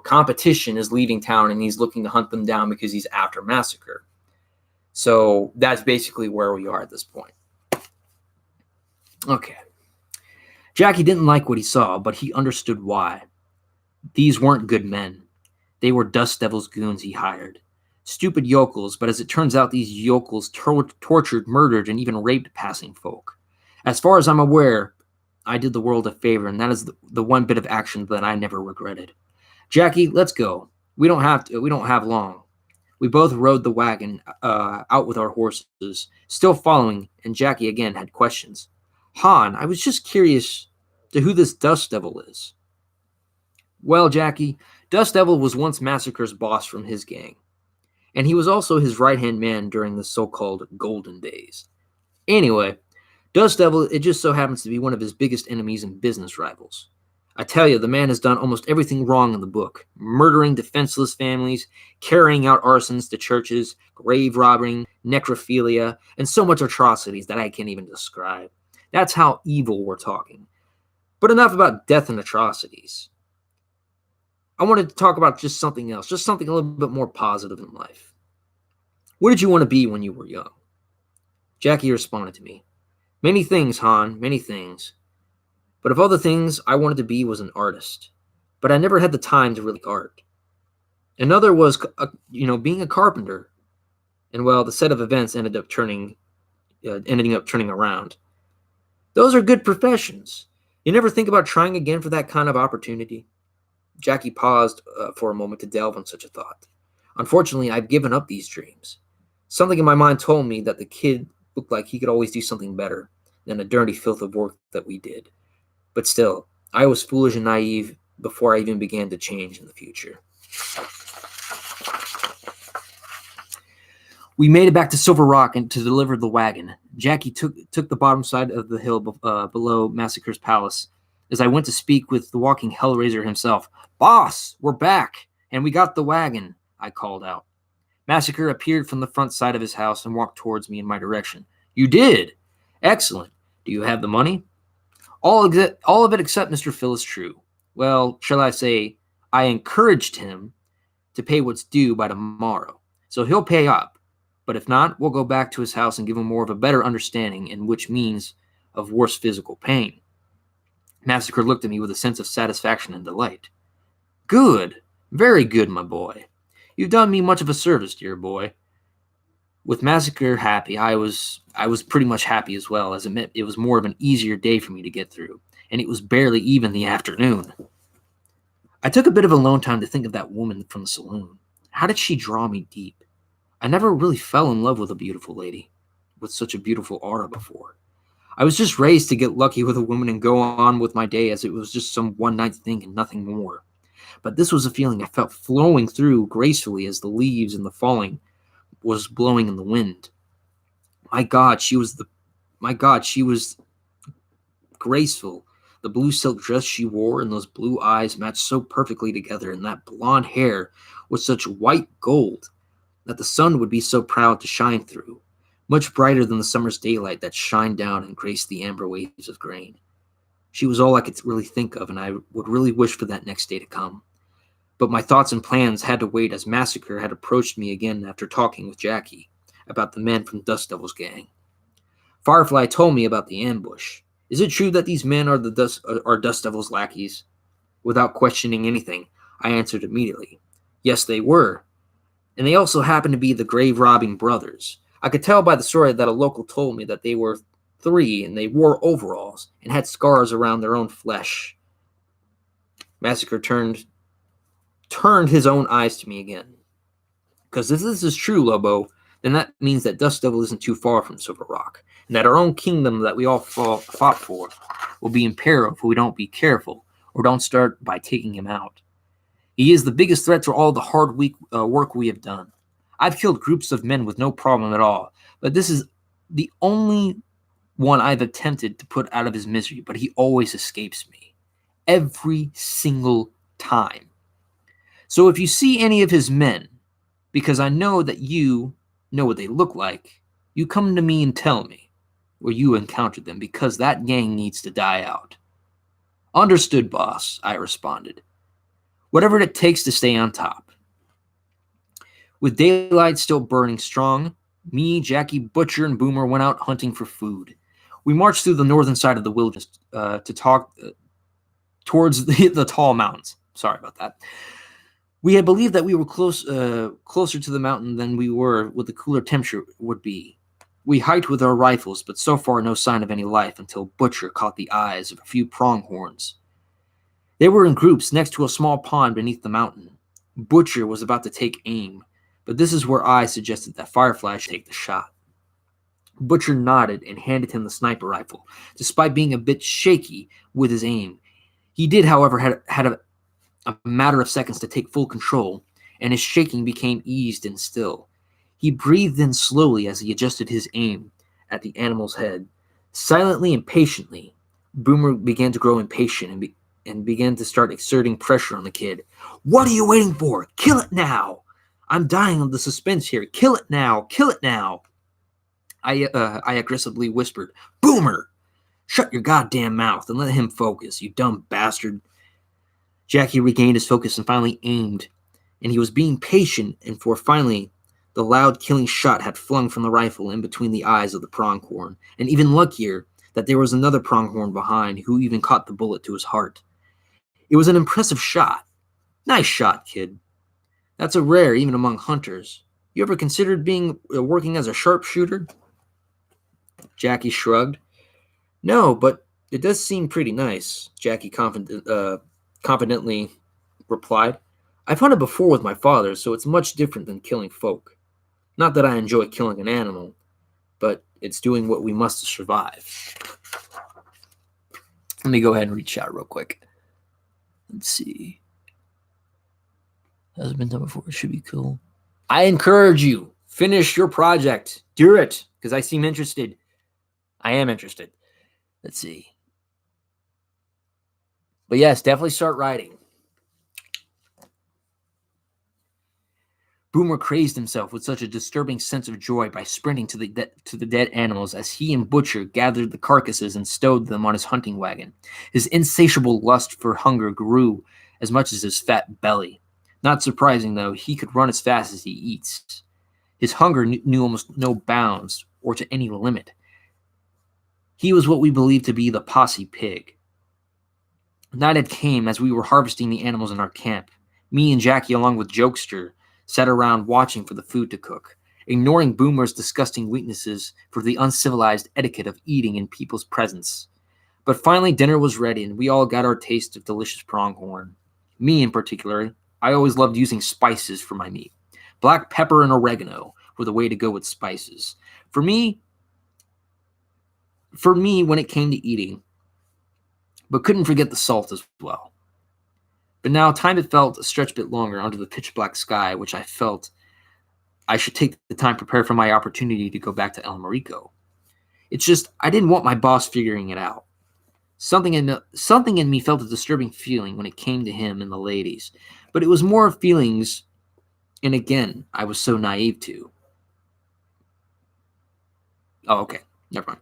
competition is leaving town, and he's looking to hunt them down because he's after Massacre. So that's basically where we are at this point. Okay. Jackie didn't like what he saw, but he understood why. These weren't good men. They were Dust Devil's goons he hired. Stupid yokels, but as it turns out, these yokels tortured, murdered, and even raped passing folk. As far as I'm aware, I did the world a favor, and that is the one bit of action that I never regretted. Jackie, let's go. We don't have long. We both rode the wagon out with our horses, still following, and Jackie again had questions. Han, I was just curious to who this Dust Devil is. Well, Jackie, Dust Devil was once Massacre's boss from his gang, and he was also his right-hand man during the so-called Golden Days. Anyway, Dust Devil, it just so happens to be one of his biggest enemies and business rivals. I tell you, the man has done almost everything wrong in the book, murdering defenseless families, carrying out arsons to churches, grave robbing, necrophilia, and so much atrocities that I can't even describe. That's how evil we're talking. But enough about death and atrocities. I wanted to talk about just something else, just something a little bit more positive in life. What did you want to be when you were young? Jackie responded to me. Many things, Han, many things. But of all the things I wanted to be was an artist. But I never had the time to really art. Another was, being a carpenter. And well, the set of events ended up turning around. Those are good professions. You never think about trying again for that kind of opportunity? Jackie paused for a moment to delve on such a thought. Unfortunately, I've given up these dreams. Something in my mind told me that the kid looked like he could always do something better than the dirty filth of work that we did. But still, I was foolish and naive before I even began to change in the future. We made it back to Silver Rock and to deliver the wagon. Jackie took the bottom side of the hill below Massacre's palace. As I went to speak with the walking Hellraiser himself, "Boss, we're back, and we got the wagon," I called out. Massacre appeared from the front side of his house and walked towards me in my direction. "You did? Excellent. Do you have the money?" All of it except Mr. Phil is true. Well, shall I say, I encouraged him to pay what's due by tomorrow. So he'll pay up. But if not, we'll go back to his house and give him more of a better understanding, and which means of worse physical pain. Massacre looked at me with a sense of satisfaction and delight. Good. Very good, my boy. You've done me much of a service, dear boy. With Massacre happy, I was pretty much happy as well, as it was more of an easier day for me to get through, and it was barely even the afternoon. I took a bit of alone time to think of that woman from the saloon. How did she draw me deep? I never really fell in love with a beautiful lady with such a beautiful aura before. I was just raised to get lucky with a woman and go on with my day as it was just some one-night thing and nothing more. But this was a feeling I felt flowing through gracefully as the leaves and the falling was blowing in the wind. My God, she was graceful. The blue silk dress she wore and those blue eyes matched so perfectly together, and that blonde hair was such white gold that the sun would be so proud to shine through, much brighter than the summer's daylight that shined down and graced the amber waves of grain. She was all I could really think of, and I would really wish for that next day to come. But my thoughts and plans had to wait as Massacre had approached me again after talking with Jackie about the men from Dust Devil's gang. Firefly told me about the ambush. Is it true that these men are Dust Devil's lackeys? Without questioning anything, I answered immediately. Yes, they were. And they also happened to be the grave-robbing brothers. I could tell by the story that a local told me that they were 3 and they wore overalls and had scars around their own flesh. Massacre turned his own eyes to me again. Because if this is true, Lobo, then that means that Dust Devil isn't too far from Silver Rock, and that our own kingdom that we all fought for will be in peril if we don't be careful or don't start by taking him out. He is the biggest threat to all the hard work we have done. I've killed groups of men with no problem at all, but this is the only one I've attempted to put out of his misery, but he always escapes me. every single time. So if you see any of his men, because I know that you know what they look like, you come to me and tell me where you encountered them, because that gang needs to die out." "Understood, boss," I responded. "Whatever it takes to stay on top." With daylight still burning strong, me, Jackie, Butcher, and Boomer went out hunting for food. We marched through the northern side of the wilderness to talk towards the tall mountains. Sorry about that. We had believed that we were closer to the mountain than we were what the cooler temperature would be. We hiked with our rifles, but so far no sign of any life until Butcher caught the eyes of a few pronghorns. They were in groups next to a small pond beneath the mountain. Butcher was about to take aim, but this is where I suggested that Firefly should take the shot. Butcher nodded and handed him the sniper rifle, despite being a bit shaky with his aim. He did, however, had a matter of seconds to take full control, and his shaking became eased and still. He breathed in slowly as he adjusted his aim at the animal's head. Silently and patiently, Boomer began to grow impatient and began to start exerting pressure on the kid. "What are you waiting for? Kill it now! I'm dying of the suspense here. Kill it now! Kill it now!" I aggressively whispered, "Boomer, shut your goddamn mouth and let him focus, you dumb bastard." Jackie regained his focus and finally aimed, and he was being patient, and for finally, the loud killing shot had flung from the rifle in between the eyes of the pronghorn, and even luckier that there was another pronghorn behind who even caught the bullet to his heart. It was an impressive shot. "Nice shot, kid. That's a rare even among hunters. You ever considered working as a sharpshooter?" Jackie shrugged. "No, but it does seem pretty nice," Jackie confidently replied. "I've hunted before with my father, so it's much different than killing folk. Not that I enjoy killing an animal, but it's doing what we must to survive." Let me go ahead and read chat real quick. Let's see. Hasn't been done before. It should be cool. I encourage you, finish your project. Do it, because I seem interested. I am interested. Let's see. But yes, definitely start writing. Boomer crazed himself with such a disturbing sense of joy by sprinting to the dead animals as he and Butcher gathered the carcasses and stowed them on his hunting wagon. His insatiable lust for hunger grew as much as his fat belly. Not surprising, though, he could run as fast as he eats. His hunger knew almost no bounds or to any limit. He was what we believed to be the posse pig. Night had came as we were harvesting the animals in our camp. Me and Jackie, along with Jokester, sat around watching for the food to cook, ignoring Boomer's disgusting weaknesses for the uncivilized etiquette of eating in people's presence. But finally dinner was ready, and we all got our taste of delicious pronghorn. Me in particular, I always loved using spices for my meat. Black pepper and oregano were the way to go with spices. For me, when it came to eating, but couldn't forget the salt as well. But now time had felt a stretch bit longer under the pitch black sky, which I felt I should take the time to prepare for my opportunity to go back to El Marico. It's just I didn't want my boss figuring it out. Something in me felt a disturbing feeling when it came to him and the ladies, but it was more feelings, and again, I was so naive too. Oh, okay, never mind.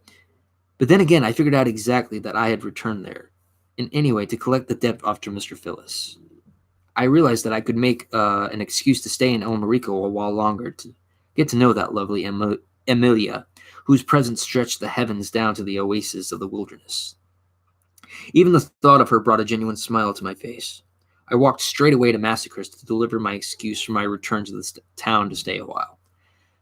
But then again, I figured out exactly that I had returned there, in any way to collect the debt after Mr. Phyllis. I realized that I could make an excuse to stay in El Marico a while longer to get to know that lovely Emilia, whose presence stretched the heavens down to the oasis of the wilderness. Even the thought of her brought a genuine smile to my face. I walked straight away to Massacre's to deliver my excuse for my return to the town to stay a while.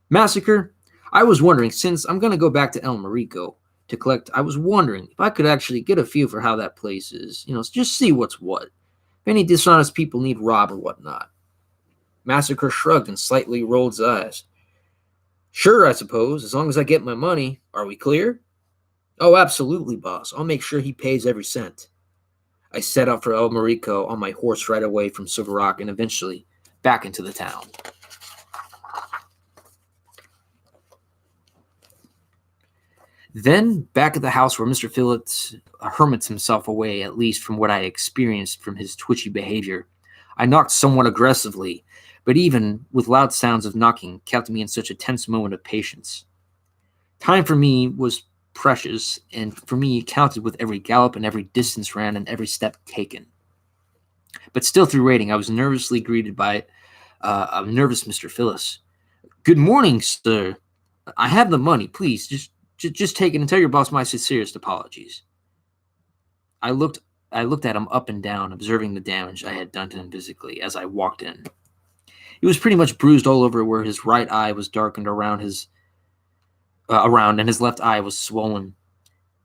"Massacre, I was wondering, since I'm going to go back to El Marico to collect, I was wondering if I could actually get a feel for how that place is, just see what's what. If any dishonest people need robbed or whatnot." Massacre shrugged and slightly rolled his eyes. "Sure, I suppose, as long as I get my money. Are we clear?" "Oh, absolutely, boss. I'll make sure he pays every cent." I set out for El Marico on my horse right away from Silver Rock and eventually back into the town. Then, back at the house where Mr. Phillips hermits himself away, at least from what I experienced from his twitchy behavior, I knocked somewhat aggressively, but even with loud sounds of knocking kept me in such a tense moment of patience. Time for me was precious, and for me it counted with every gallop and every distance ran and every step taken. But still, through waiting, I was nervously greeted by a nervous Mr. Phillips. "Good morning, sir. I have the money. Please, just take it and tell your boss my sincerest apologies." I looked I looked at him up and down, observing the damage I had done to him physically as I walked in. He was pretty much bruised all over where his right eye was darkened around, and his left eye was swollen.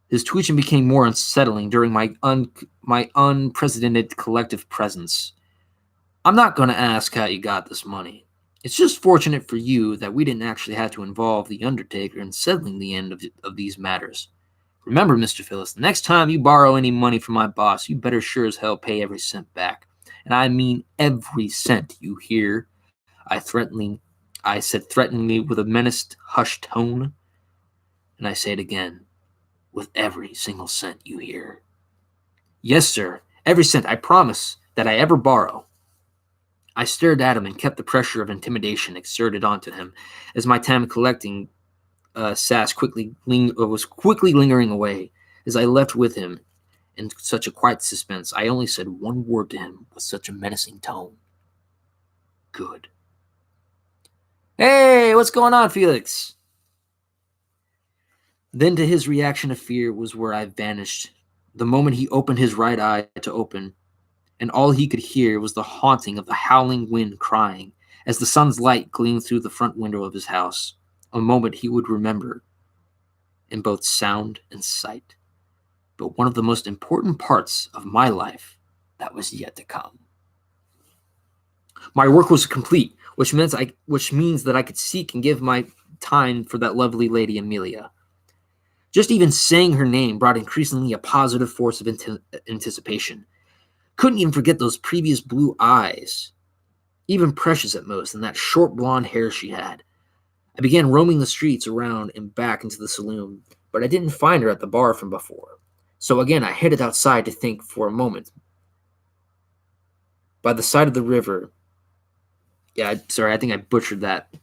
His twitching became more unsettling during my unprecedented collective presence. "I'm not going to ask how you got this money. It's just fortunate for you that we didn't actually have to involve the Undertaker in settling the end of these matters. Remember, Mr. Phillips, the next time you borrow any money from my boss, you better sure as hell pay every cent back. And I mean every cent, you hear?" I said threateningly with a menaced, hushed tone. And I say it again, with every single cent, you hear? "Yes, sir, every cent, I promise, that I ever borrow." I stared at him and kept the pressure of intimidation exerted onto him as my time collecting sass was quickly lingering away. As I left with him in such a quiet suspense, I only said one word to him with such a menacing tone. "Good." "Hey, what's going on, Felix?" Then to his reaction of fear was where I vanished. The moment he opened his right eye to open, and all he could hear was the haunting of the howling wind crying as the sun's light gleamed through the front window of his house, a moment he would remember in both sound and sight, but one of the most important parts of my life that was yet to come. My work was complete, which means that I could seek and give my time for that lovely lady Amelia. Just even saying her name brought increasingly a positive force of anticipation. Couldn't even forget those previous blue eyes, even precious at most, and that short blonde hair she had. I began roaming the streets around and back into the saloon, but I didn't find her at the bar from before. So again, I headed outside to think for a moment. By the side of the river, I think I butchered that.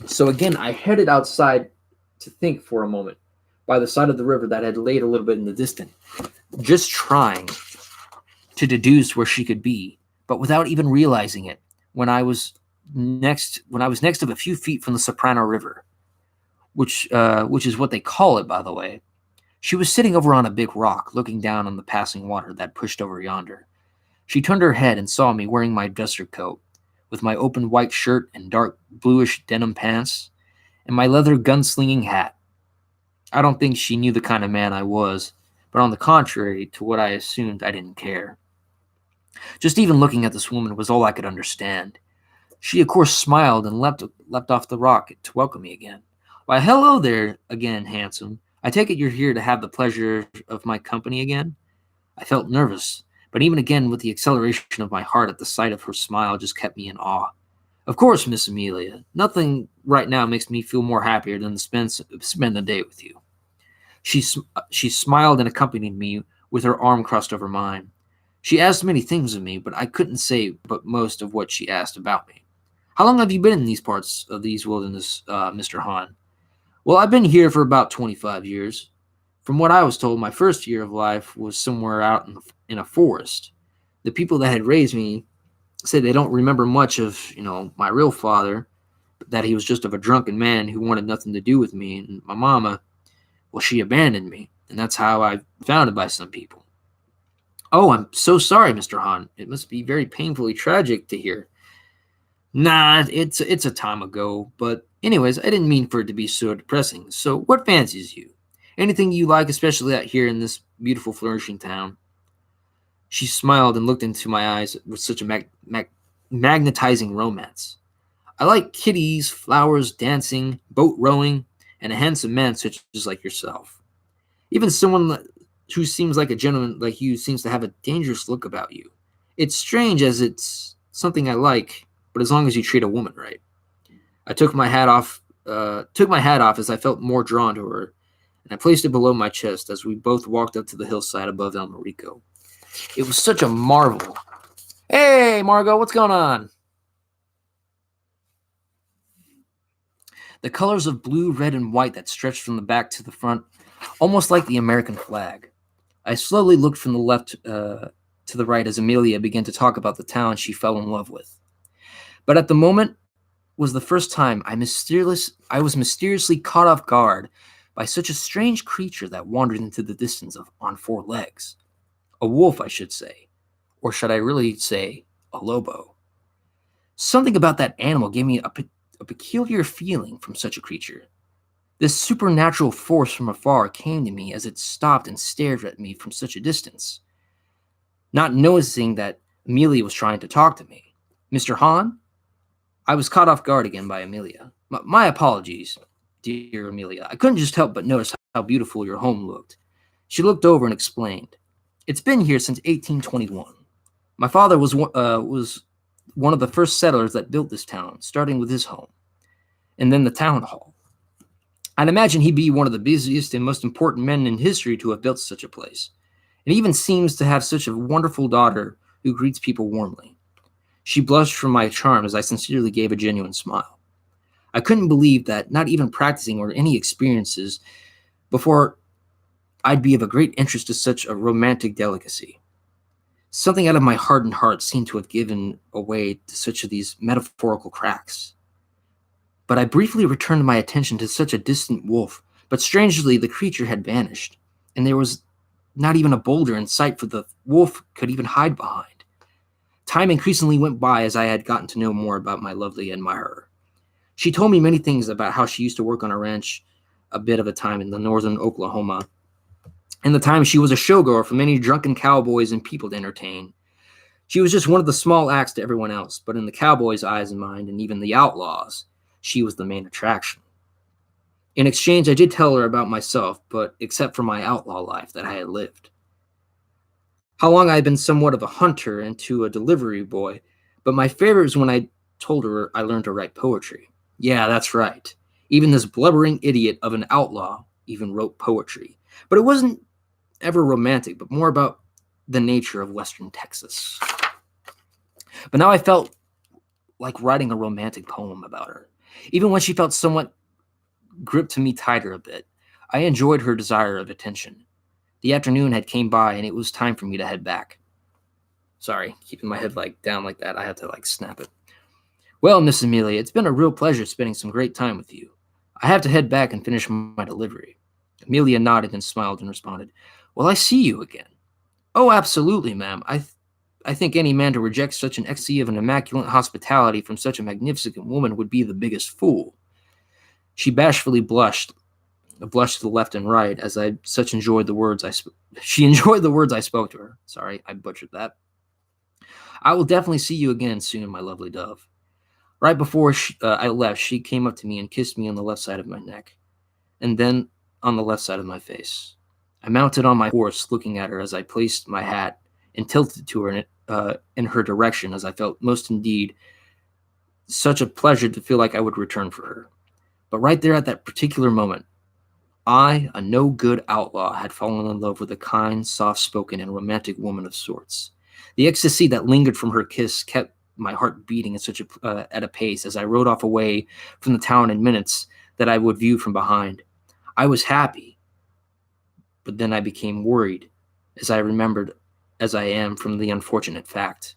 So again, I headed outside to think for a moment by the side of the river that had laid a little bit in the distance, just trying to deduce where she could be, but without even realizing it, when I was next of a few feet from the Soprano River, which is what they call it, by the way. She was sitting over on a big rock, looking down on the passing water that pushed over yonder. She turned her head and saw me wearing my duster coat, with my open white shirt and dark bluish denim pants, and my leather gunslinging hat. I don't think she knew the kind of man I was, but on the contrary to what I assumed, I didn't care. Just even looking at this woman was all I could understand. She, of course, smiled and leapt off the rock to welcome me again. "Why, hello there again, handsome. I take it you're here to have the pleasure of my company again?" I felt nervous, but even again with the acceleration of my heart at the sight of her smile just kept me in awe. "Of course, Miss Amelia. Nothing right now makes me feel more happier than to spend the day with you." She smiled and accompanied me with her arm crossed over mine. She asked many things of me, but I couldn't say but most of what she asked about me. "How long have you been in these parts of these wilderness, Mr. Hahn?" "Well, I've been here for about 25 years. From what I was told, my first year of life was somewhere out in a forest. The people that had raised me said they don't remember much of, my real father, but that he was just of a drunken man who wanted nothing to do with me, and my mama, well, she abandoned me, and that's how I found it by some people." "Oh, I'm so sorry, Mr. Hahn. It must be very painfully tragic to hear." "Nah, it's a time ago, but anyways, I didn't mean for it to be so depressing. So what fancies you? Anything you like, especially out here in this beautiful, flourishing town?" She smiled and looked into my eyes with such a magnetizing romance. "I like kitties, flowers, dancing, boat rowing, and a handsome man such as like yourself. Even someone who seems like a gentleman like you seems to have a dangerous look about you. It's strange as it's something I like, but as long as you treat a woman right." I took my hat off as I felt more drawn to her, and I placed it below my chest as we both walked up to the hillside above El Marico. It was such a marvel. Hey, Margot, what's going on? The colors of blue, red, and white that stretched from the back to the front, almost like the American flag. I slowly looked from the left to the right as Amelia began to talk about the town she fell in love with. But at the moment was the first time I was mysteriously caught off guard by such a strange creature that wandered into the distance on 4 legs. A wolf, I should say. Or should I really say, a lobo? Something about that animal gave me a peculiar feeling from such a creature. This supernatural force from afar came to me as it stopped and stared at me from such a distance. Not noticing that Amelia was trying to talk to me. Mr. Hahn? I was caught off guard again by Amelia. My apologies, dear Amelia. I couldn't just help but notice how beautiful your home looked. She looked over and explained. It's been here since 1821. My father was one of the first settlers that built this town, starting with his home, and then the town hall. I'd imagine he'd be one of the busiest and most important men in history to have built such a place. It even seems to have such a wonderful daughter who greets people warmly. She blushed from my charm as I sincerely gave a genuine smile. I couldn't believe that, not even practicing or any experiences before, I'd be of a great interest to such a romantic delicacy. Something out of my hardened heart seemed to have given way to such of these metaphorical cracks. But I briefly returned my attention to such a distant wolf, but strangely the creature had vanished, and there was not even a boulder in sight for the wolf could even hide behind. Time increasingly went by as I had gotten to know more about my lovely admirer. She told me many things about how she used to work on a ranch a bit of a time in the northern Oklahoma, and the time she was a showgirl for many drunken cowboys and people to entertain. She was just one of the small acts to everyone else, but in the cowboys' eyes and mind, and even the outlaws, she was the main attraction. In exchange, I did tell her about myself, but except for my outlaw life that I had lived. How long I had been somewhat of a hunter and to a delivery boy, but my favorite was when I told her I learned to write poetry. Yeah, that's right. Even this blubbering idiot of an outlaw even wrote poetry. But it wasn't ever romantic, but more about the nature of Western Texas. But now I felt like writing a romantic poem about her. Even when she felt somewhat gripped me tighter a bit, I enjoyed her desire of attention. The afternoon had came by, and it was time for me to head back. Sorry, keeping my head down like that, I had to snap it. Well, Miss Amelia, it's been a real pleasure spending some great time with you. I have to head back and finish my delivery. Amelia nodded and smiled and responded, Will I see you again? Oh, absolutely, ma'am. I think any man to reject such an ecstasy of an immaculate hospitality from such a magnificent woman would be the biggest fool. She bashfully blushed to the left and right as enjoyed the words she enjoyed the words I spoke to her. Sorry, I butchered that. I will definitely see you again soon, my lovely dove. Right before I left, she came up to me and kissed me on the left side of my neck, and then on the left side of my face. I mounted on my horse, looking at her as I placed my hat and tilted to her in her direction, as I felt most indeed such a pleasure to feel like I would return for her. But right there at that particular moment, I, a no-good outlaw, had fallen in love with a kind, soft-spoken, and romantic woman of sorts. The ecstasy that lingered from her kiss kept my heart beating at a pace as I rode off away from the town in minutes that I would view from behind. I was happy, but then I became worried as I remembered, as I am, from the unfortunate fact.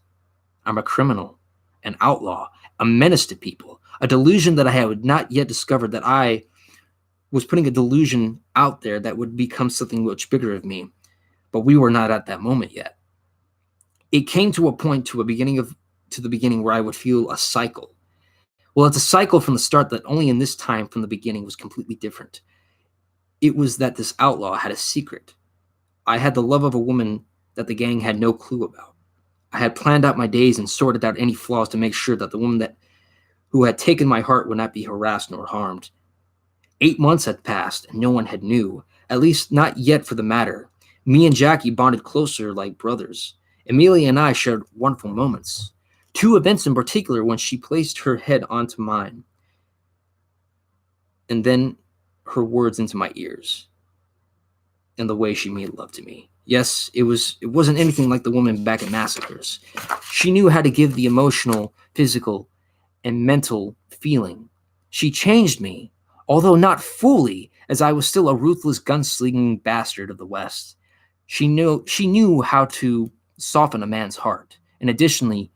I'm a criminal, an outlaw, a menace to people, a delusion that I had not yet discovered, that I was putting a delusion out there that would become something much bigger of me, but we were not at that moment yet. It came to a point to the beginning where I would feel a cycle. Well, it's a cycle from the start that only in this time from the beginning was completely different. It was that this outlaw had a secret. I had the love of a woman that the gang had no clue about. I had planned out my days and sorted out any flaws to make sure that the woman who had taken my heart would not be harassed nor harmed. 8 months had passed, and no one had knew, at least not yet for the matter. Me and Jackie bonded closer like brothers. Amelia and I shared wonderful moments. 2 events in particular, when she placed her head onto mine, and then her words into my ears. and the way she made love to me. Yes, it wasn't anything like the woman back at Massacres. She knew how to give the emotional, physical, and mental feeling. She changed me, although not fully, as I was still a ruthless gunslinging bastard of the West. She knew how to soften a man's heart. And additionally,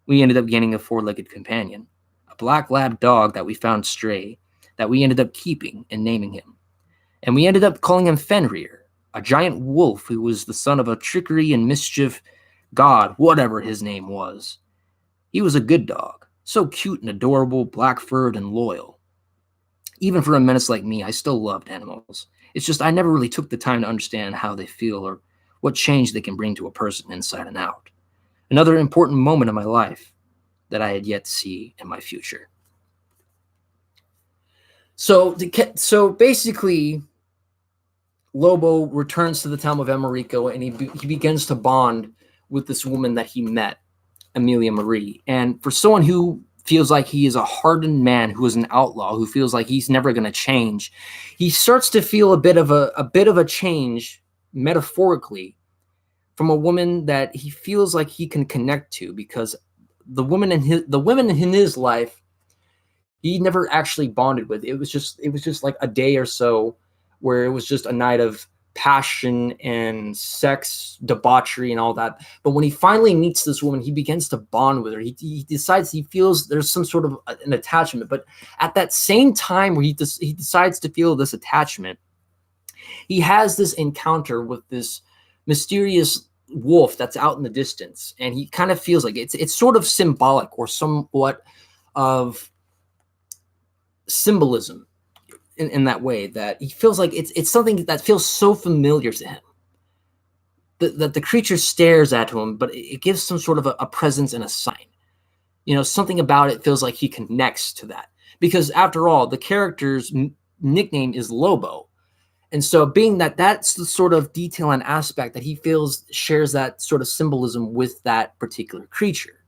we ended up getting a four-legged companion, a black lab dog that we found stray, that we ended up keeping and naming him. And we ended up calling him Fenrir, a giant wolf who was the son of a trickery and mischief god, whatever his name was. He was a good dog, so cute and adorable, black-furred and loyal. Even for a menace like me, I still loved animals. It's just I never really took the time to understand how they feel or what change they can bring to a person inside and out. Another important moment of my life that I had yet to see in my future. So basically, Lobo returns to the town of Emerico, and he begins to bond with this woman that he met, Amelia Marie. And for someone who feels like he is a hardened man, who is an outlaw, who feels like he's never going to change, he starts to feel a bit of a change, metaphorically, from a woman that he feels like he can connect to, because the women in his life, he never actually bonded with. It was just like a day or so where it was just a night of passion and sex, debauchery, and all that. But when he finally meets this woman, he begins to bond with her. He decides, he feels there's some sort of an attachment. But at that same time where he decides to feel this attachment, he has this encounter with this mysterious wolf that's out in the distance, and he kind of feels like it's sort of symbolic or somewhat of symbolism in that way, that he feels like it's something that feels so familiar to him that the creature stares at him, but it gives some sort of a presence and a sign. Something about it feels like he connects to that, because after all, the character's nickname is Lobo. And so being that that's the sort of detail and aspect that he feels shares that sort of symbolism with that particular creature.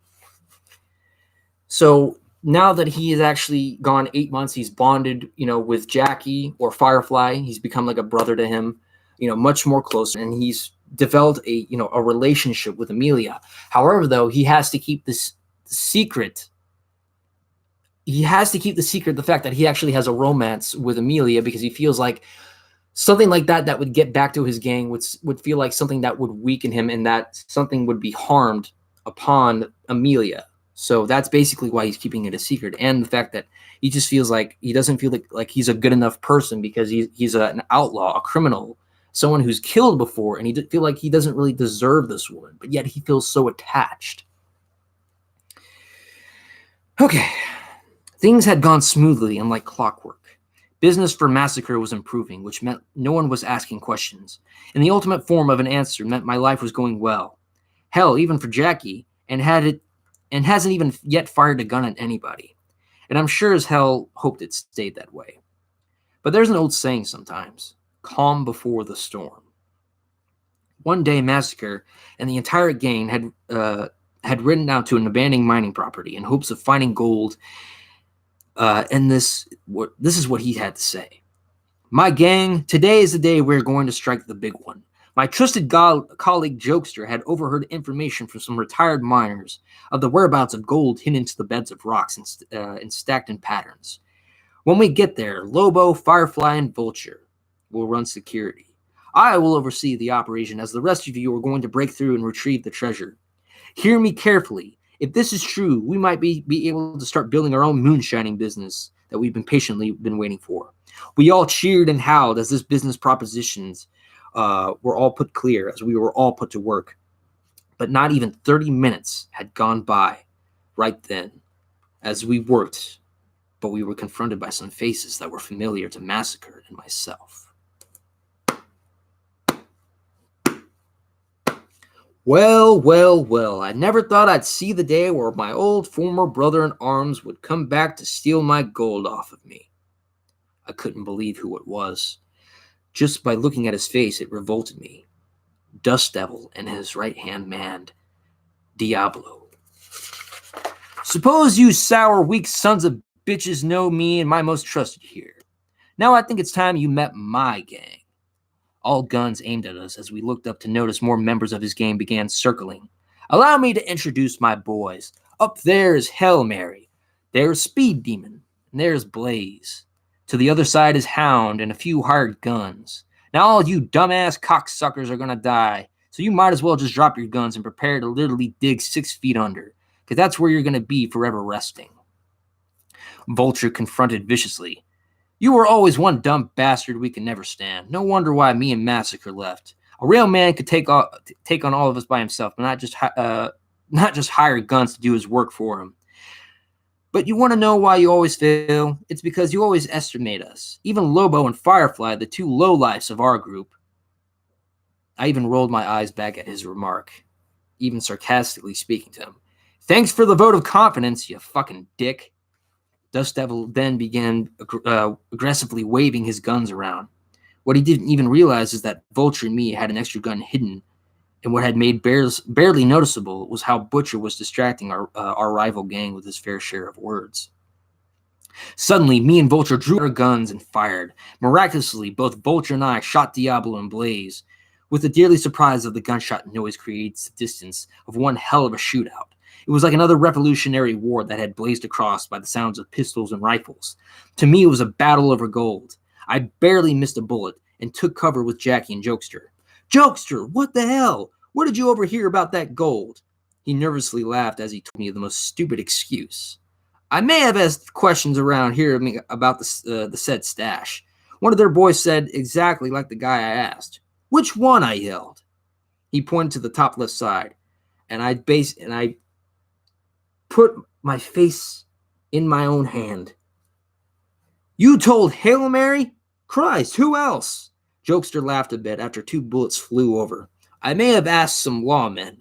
So now that he has actually gone 8 months, he's bonded, with Jackie, or Firefly. He's become like a brother to him, much more closer, and he's developed a relationship with Amelia. However, though, he has to keep this secret. He has to keep the secret, the fact that he actually has a romance with Amelia, because he feels like something like that would get back to his gang would feel like something that would weaken him, and that something would be harmed upon Amelia. So that's basically why he's keeping it a secret, and the fact that he just feels like he doesn't feel like he's a good enough person, because he's an outlaw, a criminal, someone who's killed before, and he feel like he doesn't really deserve this woman, but yet he feels so attached. Okay, things had gone smoothly and like clockwork. Business for Massacre was improving, which meant no one was asking questions, and the ultimate form of an answer meant my life was going well. Hell, even for Jackie, and hasn't even yet fired a gun at anybody. And I'm sure as hell hoped it stayed that way. But there's an old saying sometimes, calm before the storm. One day, Massacre and the entire gang had ridden out to an abandoned mining property in hopes of finding gold. And this is what he had to say. My gang, today is the day we're going to strike the big one. My trusted colleague Jokester had overheard information from some retired miners of the whereabouts of gold hidden into the beds of rocks and stacked in patterns. When we get there, Lobo, Firefly, and Vulture will run security. I will oversee the operation, as the rest of you are going to break through and retrieve the treasure. Hear me carefully. If this is true, we might be able to start building our own moonshining business that we've been patiently waiting for. We all cheered and howled as this business propositions were all put clear, as we were all put to work. But not even 30 minutes had gone by right then as we worked, but we were confronted by some faces that were familiar to Massacre and myself. Well, I never thought I'd see the day where my old former brother-in-arms would come back to steal my gold off of me. I couldn't believe who it was. Just by looking at his face, it revolted me. Dust Devil and his right-hand man, Diablo. Suppose you sour, weak sons of bitches know me and my most trusted here. Now I think it's time you met my gang. all guns aimed at us. As we looked up to notice more members of his gang began circling. Allow me to introduce my boys. Up there is Hail Mary. There's Speed Demon. And there's Blaze. To the other side is Hound and a few hired guns. Now all you dumbass cocksuckers are gonna die, so you might as well just drop your guns and prepare to literally dig 6 feet under, because that's where you're gonna be forever resting. Vulture confronted viciously. You were always one dumb bastard we could never stand. No wonder why me and Massacre left. A real man could take on all of us by himself, but not just hire guns to do his work for him. But you want to know why you always fail? It's because you always estimate us. Even Lobo and Firefly, the two lowlifes of our group. I even rolled my eyes back at his remark, even sarcastically speaking to him. Thanks for the vote of confidence, you fucking dick. Dust Devil then began aggressively waving his guns around. What he didn't even realize is that Vulture and me had an extra gun hidden, and what had made barely noticeable was how Butcher was distracting our rival gang with his fair share of words. Suddenly, me and Vulture drew our guns and fired. Miraculously, both Vulture and I shot Diablo and Blaze. With the dearly surprise of the gunshot noise creates the distance of one hell of a shootout. It was like another Revolutionary War that had blazed across by the sounds of pistols and rifles. To me, it was a battle over gold. I barely missed a bullet and took cover with Jackie and Jokester. Jokester, what the hell? What did you overhear about that gold? He nervously laughed as he told me the most stupid excuse. I may have asked questions around here about the said stash. One of their boys said exactly like the guy I asked. Which one? I yelled. He pointed to the top left side, and I put my face in my own hand. You told Hail Mary? Christ, who else? Jokester laughed a bit after 2 bullets flew over. I may have asked some lawmen.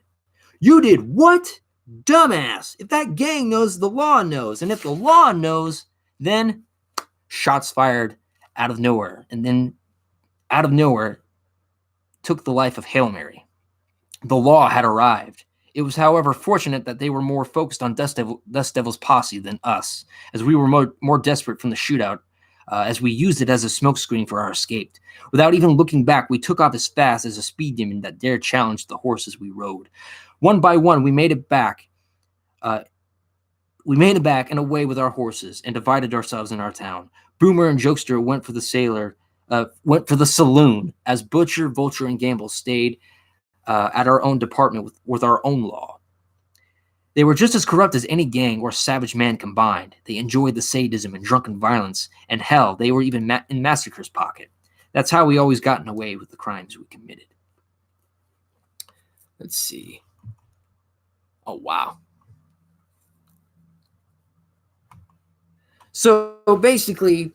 You did what? Dumbass! If that gang knows, the law knows. And if the law knows, then shots fired out of nowhere. And then out of nowhere took the life of Hail Mary. The law had arrived. It was, however, fortunate that they were more focused on Dust Devil's posse than us, as we were more desperate from the shootout, as we used it as a smokescreen for our escape. Without even looking back, we took off as fast as a speed demon that dared challenge the horses we rode. One by one, we made it back. And away with our horses, and divided ourselves in our town. Boomer and Jokester went for the saloon, as Butcher, Vulture, and Gamble stayed at our own department with our own law. They were just as corrupt as any gang or savage man combined. They enjoyed the sadism and drunken violence, and hell, they were even in Massacre's pocket. That's how we always gotten away with the crimes we committed. Let's see. Oh, wow. So basically,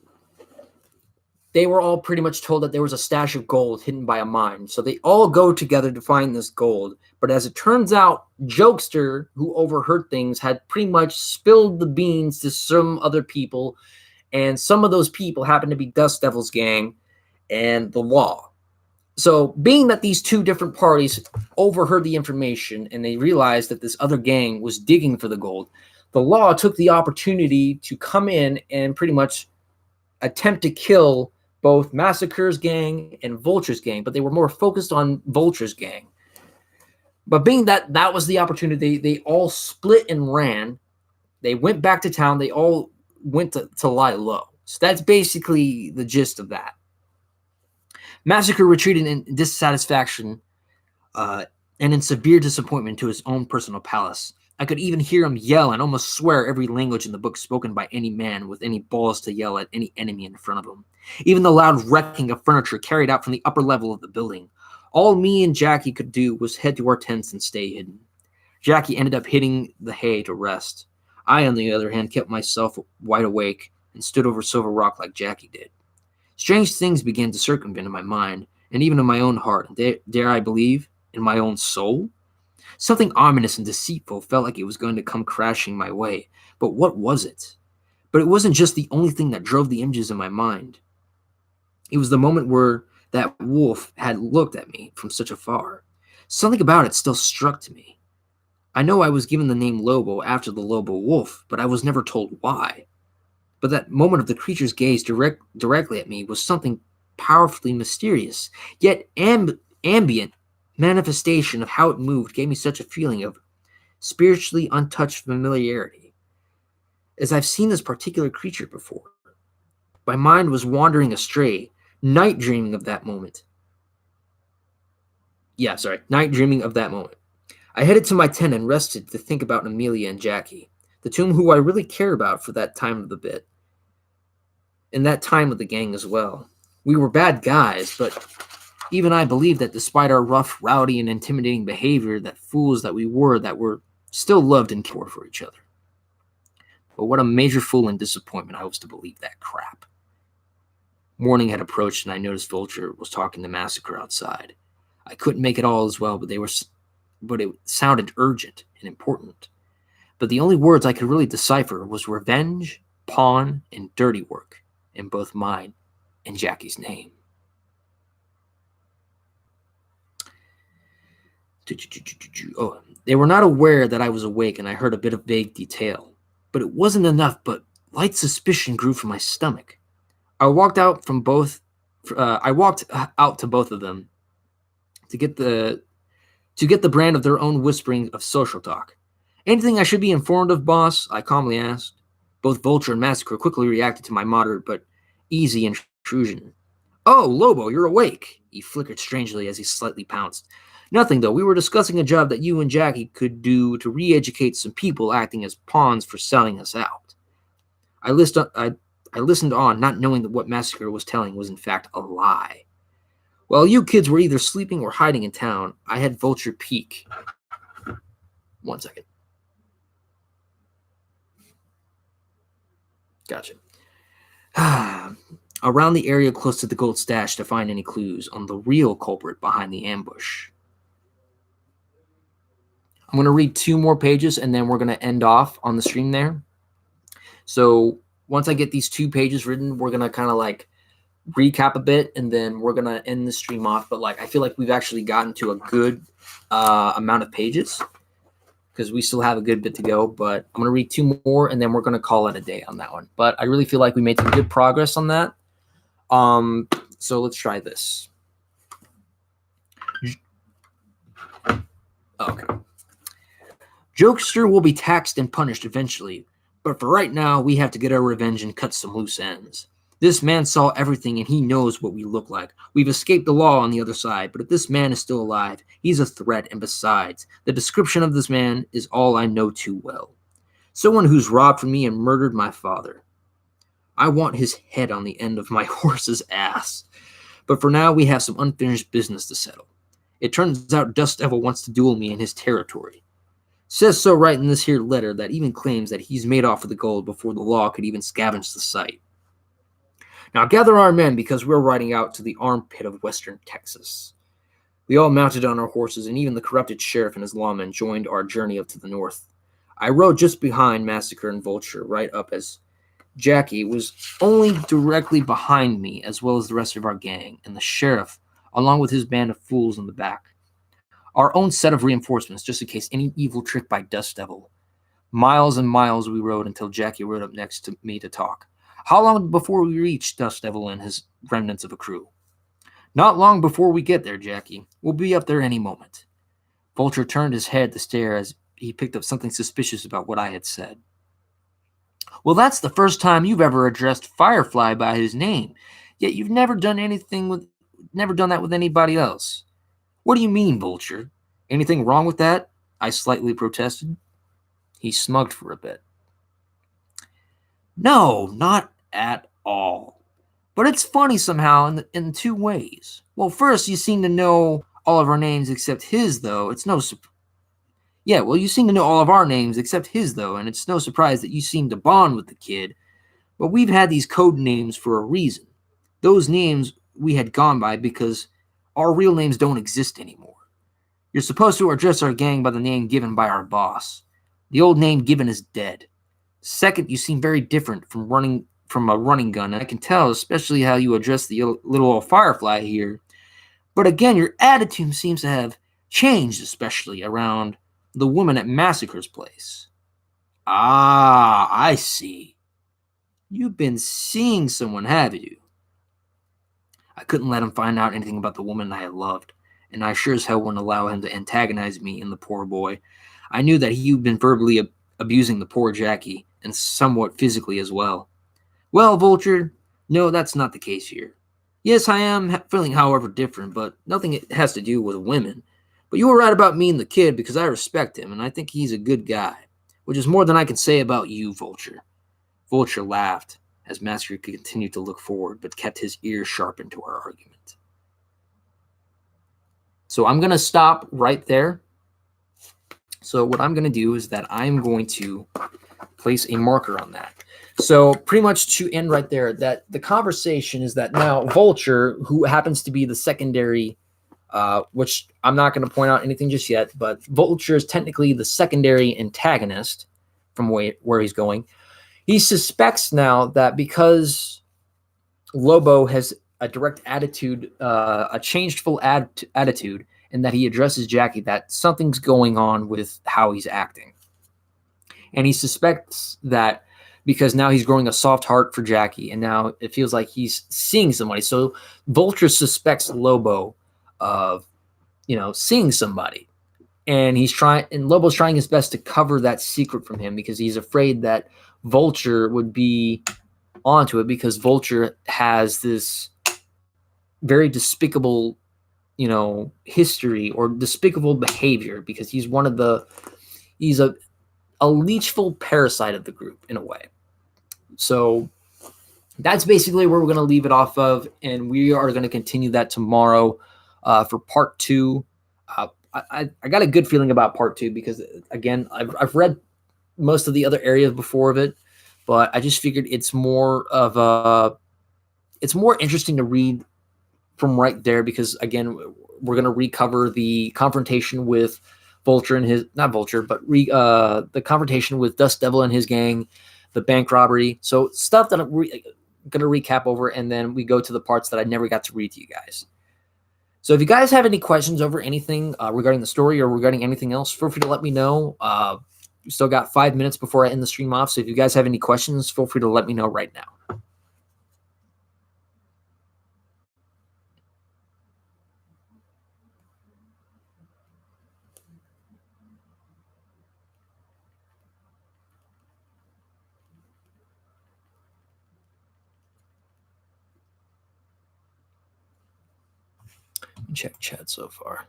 they were all pretty much told that there was a stash of gold hidden by a mine. So they all go together to find this gold. But as it turns out, Jokester, who overheard things, had pretty much spilled the beans to some other people. And some of those people happened to be Dust Devil's gang and the law. So being that these two different parties overheard the information and they realized that this other gang was digging for the gold, the law took the opportunity to come in and pretty much attempt to kill both Massacre's gang and Vulture's gang, but they were more focused on Vulture's gang. But being that that was the opportunity, they all split and ran. They went back to town. They all went to lie low. So that's basically the gist of that. Massacre retreated in dissatisfaction and in severe disappointment to his own personal palace. I could even hear him yell and almost swear every language in the book spoken by any man with any balls to yell at any enemy in front of him. Even the loud wrecking of furniture carried out from the upper level of the building. All me and Jackie could do was head to our tents and stay hidden. Jackie ended up hitting the hay to rest. I, on the other hand, kept myself wide awake and stood over Silver Rock like Jackie did. Strange things began to circumvent in my mind, and even in my own heart, and dare I believe, in my own soul? Something ominous and deceitful felt like it was going to come crashing my way. But what was it? But it wasn't just the only thing that drove the images in my mind. It was the moment where that wolf had looked at me from such afar. Something about it still struck to me. I know I was given the name Lobo after the Lobo wolf, but I was never told why. But that moment of the creature's gaze directly at me was something powerfully mysterious, yet ambient manifestation of how it moved gave me such a feeling of spiritually untouched familiarity, as I've seen this particular creature before. My mind was wandering astray, night dreaming of that moment. Night dreaming of that moment. I headed to my tent and rested to think about Amelia and Jackie, the two who I really care about for that time of the bit, and that time with the gang as well. We were bad guys, but even I believed that despite our rough, rowdy, and intimidating behavior, that fools that we were still loved and cared for each other. But what a major fool and disappointment I was to believe that crap. Morning had approached, and I noticed Vulture was talking to Massacre outside. I couldn't make it all as well, but it sounded urgent and important. But the only words I could really decipher was revenge, pawn, and dirty work, in both mine and Jackie's name. Oh, they were not aware that I was awake, and I heard a bit of vague detail. But it wasn't enough, but light suspicion grew from my stomach. I walked out to both of them to get the brand of their own whispering of social talk. Anything I should be informed of, boss? I calmly asked. Both Vulture and Massacre quickly reacted to my moderate but easy intrusion. Oh, Lobo, you're awake, he flickered strangely as he slightly pounced. Nothing, though. We were discussing a job that you and Jackie could do to re-educate some people acting as pawns for selling us out. I listened on, not knowing that what Massacre was telling was in fact a lie. While you kids were either sleeping or hiding in town, I had Vulture peek. 1 second. Gotcha. Around the area close to the gold stash to find any clues on the real culprit behind the ambush. I'm going to read 2 more pages, and then we're going to end off on the stream there. So once I get these 2 pages written, we're going to kind of like recap a bit, and then we're going to end the stream off. But like I feel like we've actually gotten to a good amount of pages because we still have a good bit to go. But I'm going to read 2 more, and then we're going to call it a day on that one. But I really feel like we made some good progress on that. So let's try this. Okay. Jokester will be taxed and punished eventually, but for right now, we have to get our revenge and cut some loose ends. This man saw everything and he knows what we look like. We've escaped the law on the other side, but if this man is still alive, he's a threat, and besides, the description of this man is all I know too well. Someone who's robbed from me and murdered my father. I want his head on the end of my horse's ass. But for now, we have some unfinished business to settle. It turns out Dust Devil wants to duel me in his territory. Says so right in this here letter that even claims that he's made off with the gold before the law could even scavenge the site. Now gather our men because we're riding out to the armpit of western Texas. We all mounted on our horses, and even the corrupted sheriff and his lawmen joined our journey up to the north. I rode just behind Massacre and Vulture, right up as Jackie was only directly behind me, as well as the rest of our gang, and the sheriff, along with his band of fools in the back. Our own set of reinforcements, just in case any evil trick by Dust Devil. Miles and miles we rode until Jackie rode up next to me to talk. How long before we reach Dust Devil and his remnants of a crew? Not long before we get there, Jackie. We'll be up there any moment. Vulture turned his head to stare as he picked up something suspicious about what I had said. Well, that's the first time you've ever addressed Firefly by his name, yet you've never done that with anybody else. What do you mean, Vulture? Anything wrong with that? I slightly protested. He smugged for a bit. No, not at all. But it's funny somehow in 2 ways. Well, first, you seem to know all of our names except his, though. You seem to know all of our names except his, though, and it's no surprise that you seem to bond with the kid. But we've had these code names for a reason. Those names we had gone by because our real names don't exist anymore. You're supposed to address our gang by the name given by our boss. The old name given is dead. Second, you seem very different from a running gun, and I can tell, especially how you address the little old Firefly here. But again, your attitude seems to have changed, especially around the woman at Massacre's place. Ah, I see. You've been seeing someone, have you? I couldn't let him find out anything about the woman I had loved, and I sure as hell wouldn't allow him to antagonize me and the poor boy. I knew that he'd been verbally abusing the poor Jackie, and somewhat physically as well. Well, Vulture, no, that's not the case here. Yes, I am feeling, however, different, but nothing has to do with women. But you were right about me and the kid because I respect him, and I think he's a good guy, which is more than I can say about you, Vulture. Vulture laughed as Master continued to look forward, but kept his ears sharpened to our argument. So I'm going to stop right there. So what I'm going to do is that I'm going to place a marker on that. So pretty much to end right there, that the conversation is that now Vulture, who happens to be the secondary, which I'm not going to point out anything just yet, but Vulture is technically the secondary antagonist from where he's going. He suspects now that because Lobo has a direct attitude, a changeful attitude, and that he addresses Jackie, that something's going on with how he's acting. And he suspects that because now he's growing a soft heart for Jackie, and now it feels like he's seeing somebody. So Vulture suspects Lobo of, seeing somebody. And Lobo's trying his best to cover that secret from him because he's afraid that Vulture would be onto it, because Vulture has this very despicable, history or despicable behavior, because he's a leechful parasite of the group in a way. So that's basically where we're going to leave it off of, and we are going to continue that tomorrow for part 2. I got a good feeling about part 2 because, again, I've read most of the other areas before of it, but I just figured it's more interesting to read from right there because, again, we're going to recover the confrontation with Vulture and the confrontation with Dust Devil and his gang, the bank robbery. So stuff that I'm going to recap over, and then we go to the parts that I never got to read to you guys. So if you guys have any questions over anything regarding the story or regarding anything else, feel free to let me know. We still got 5 minutes before I end the stream off. So if you guys have any questions, feel free to let me know right now. Check chat so far.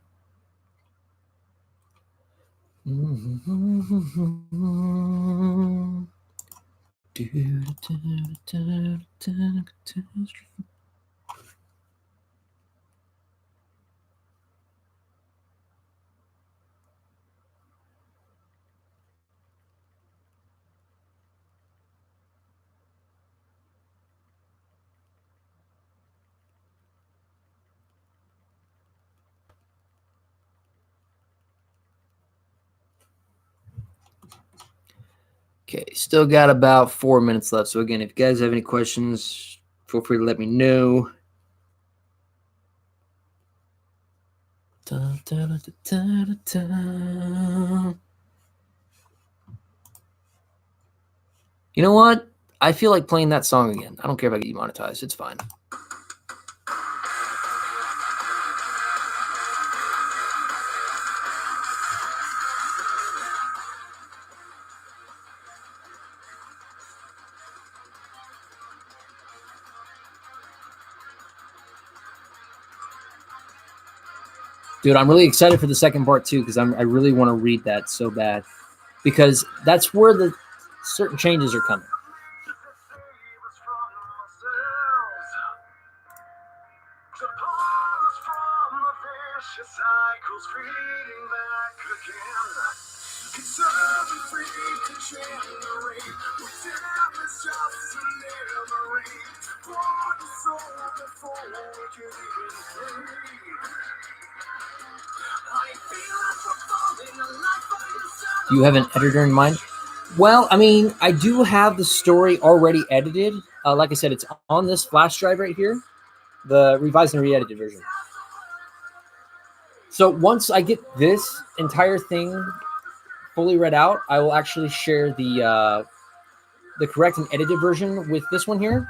Okay, still got about 4 minutes left. So again, if you guys have any questions, feel free to let me know. You know what? I feel like playing that song again. I don't care if I get demonetized. It's fine. Dude, I'm really excited for the second part too, because I really want to read that so bad, because that's where the certain changes are coming. Do you have an editor in mind? Well, I mean, I do have the story already edited. Like I said, it's on this flash drive right here, the revised and re-edited version. So once I get this entire thing fully read out, I will actually share the correct and edited version with this one here.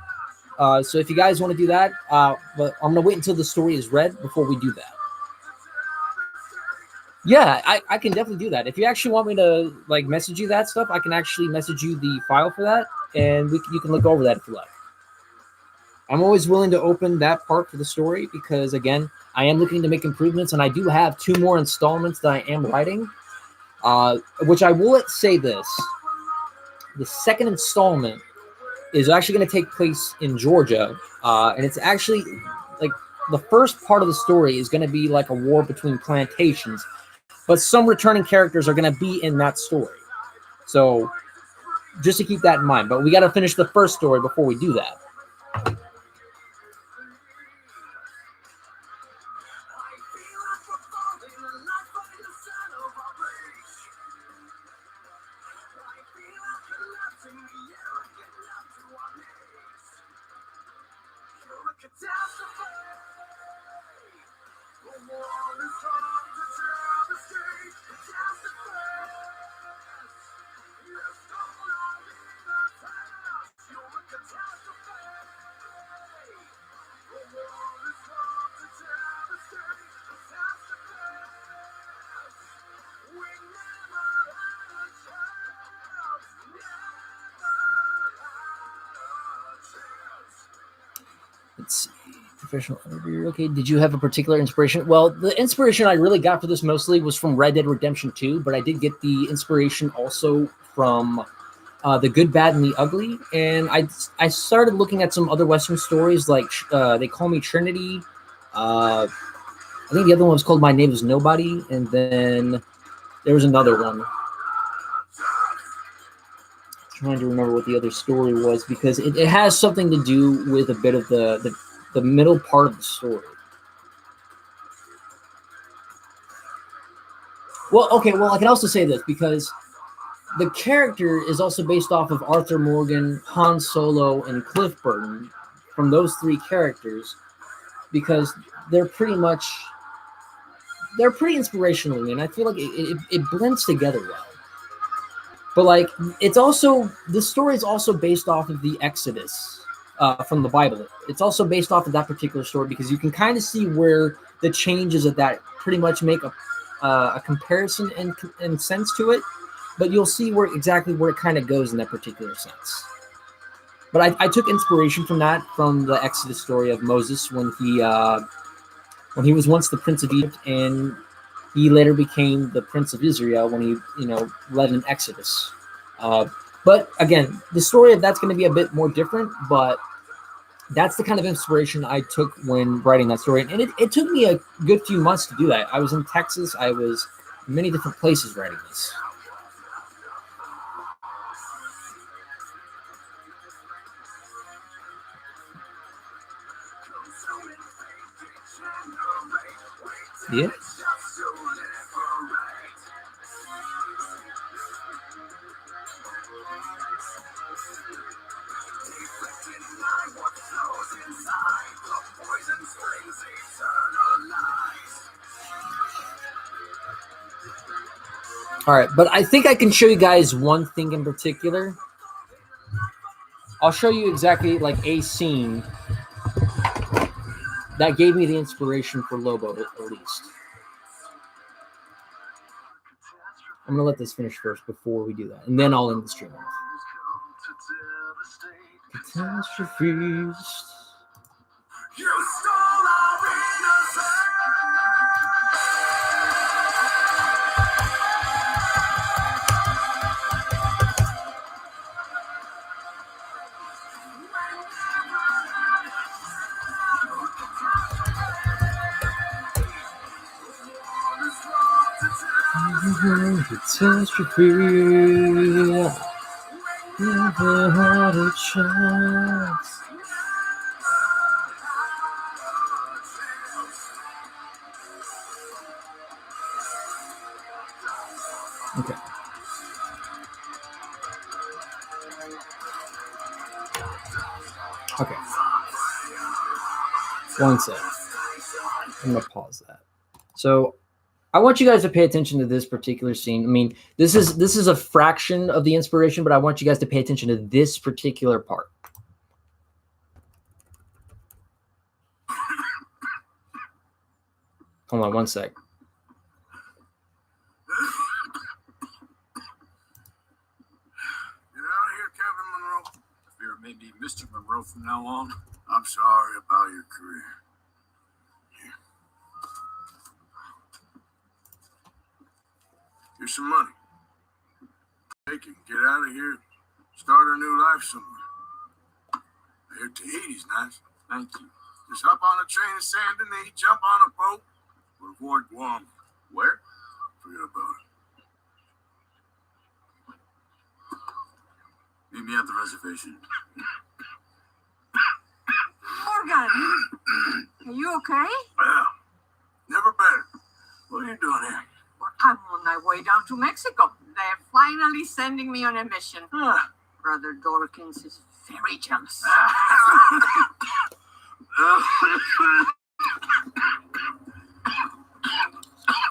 So if you guys want to do that, but I'm gonna wait until the story is read before we do that. Yeah, I can definitely do that. If you actually want me to like message you that stuff, I can actually message you the file for that, and you can look over that if you like. I'm always willing to open that part for the story because, again, I am looking to make improvements, and I do have 2 more installments that I am writing, which I will say this. The second installment is actually going to take place in Georgia, and it's actually like the first part of the story is going to be like a war between plantations, but some returning characters are going to be in that story. So just to keep that in mind, but we got to finish the first story before we do that. Let's see. Professional editor. Okay. Did you have a particular inspiration? Well, the inspiration I really got for this mostly was from Red Dead Redemption 2, but I did get the inspiration also from The Good, Bad, and the Ugly. And I started looking at some other Western stories like They Call Me Trinity. I think the other one was called My Name Is Nobody. And then there was another one. Trying to remember what the other story was because it has something to do with a bit of the middle part of the story. Well, okay, well, I can also say this because the character is also based off of Arthur Morgan, Han Solo, and Cliff Burton from those 3 characters because they're pretty inspirational to me, and I feel like it blends together well. But like, it's also, this story is also based off of the Exodus from the Bible. It's also based off of that particular story because you can kind of see where the changes of that pretty much make a comparison and sense to it. But you'll see exactly where it kind of goes in that particular sense. But I took inspiration from that, from the Exodus story of Moses when he was once the Prince of Egypt, and he later became the Prince of Israel when he, led an Exodus. But again, the story of that's going to be a bit more different, but that's the kind of inspiration I took when writing that story. And it took me a good few months to do that. I was in Texas. I was in many different places writing this. Yeah. All right, but I think I can show you guys one thing in particular. I'll show you exactly like a scene that gave me the inspiration for Lobo, at least. I'm going to let this finish first before we do that, and then I'll end the stream off. Catastrophes. You stole our innocence. Catastrophe. Never had a chance. Okay. Okay. One sec. I'm gonna pause that. So I want you guys to pay attention to this particular scene. I mean, this is a fraction of the inspiration, but I want you guys to pay attention to this particular part. Hold on one sec. Get out of here, Captain Monroe. You're maybe Mr. Monroe from now on. I'm sorry about your career. Here. Here's some money. Take it, get out of here, start a new life somewhere. I hear Tahiti's nice. Thank you. Just hop on a train to San Denis, jump on a boat. We'll avoid Guam. Where? Forget about it. Meet me at the reservation. Morgan, are you okay? Well, never better. What are you doing here? Well, I'm on my way down to Mexico. They're finally sending me on a mission. Brother Dorkins is very jealous.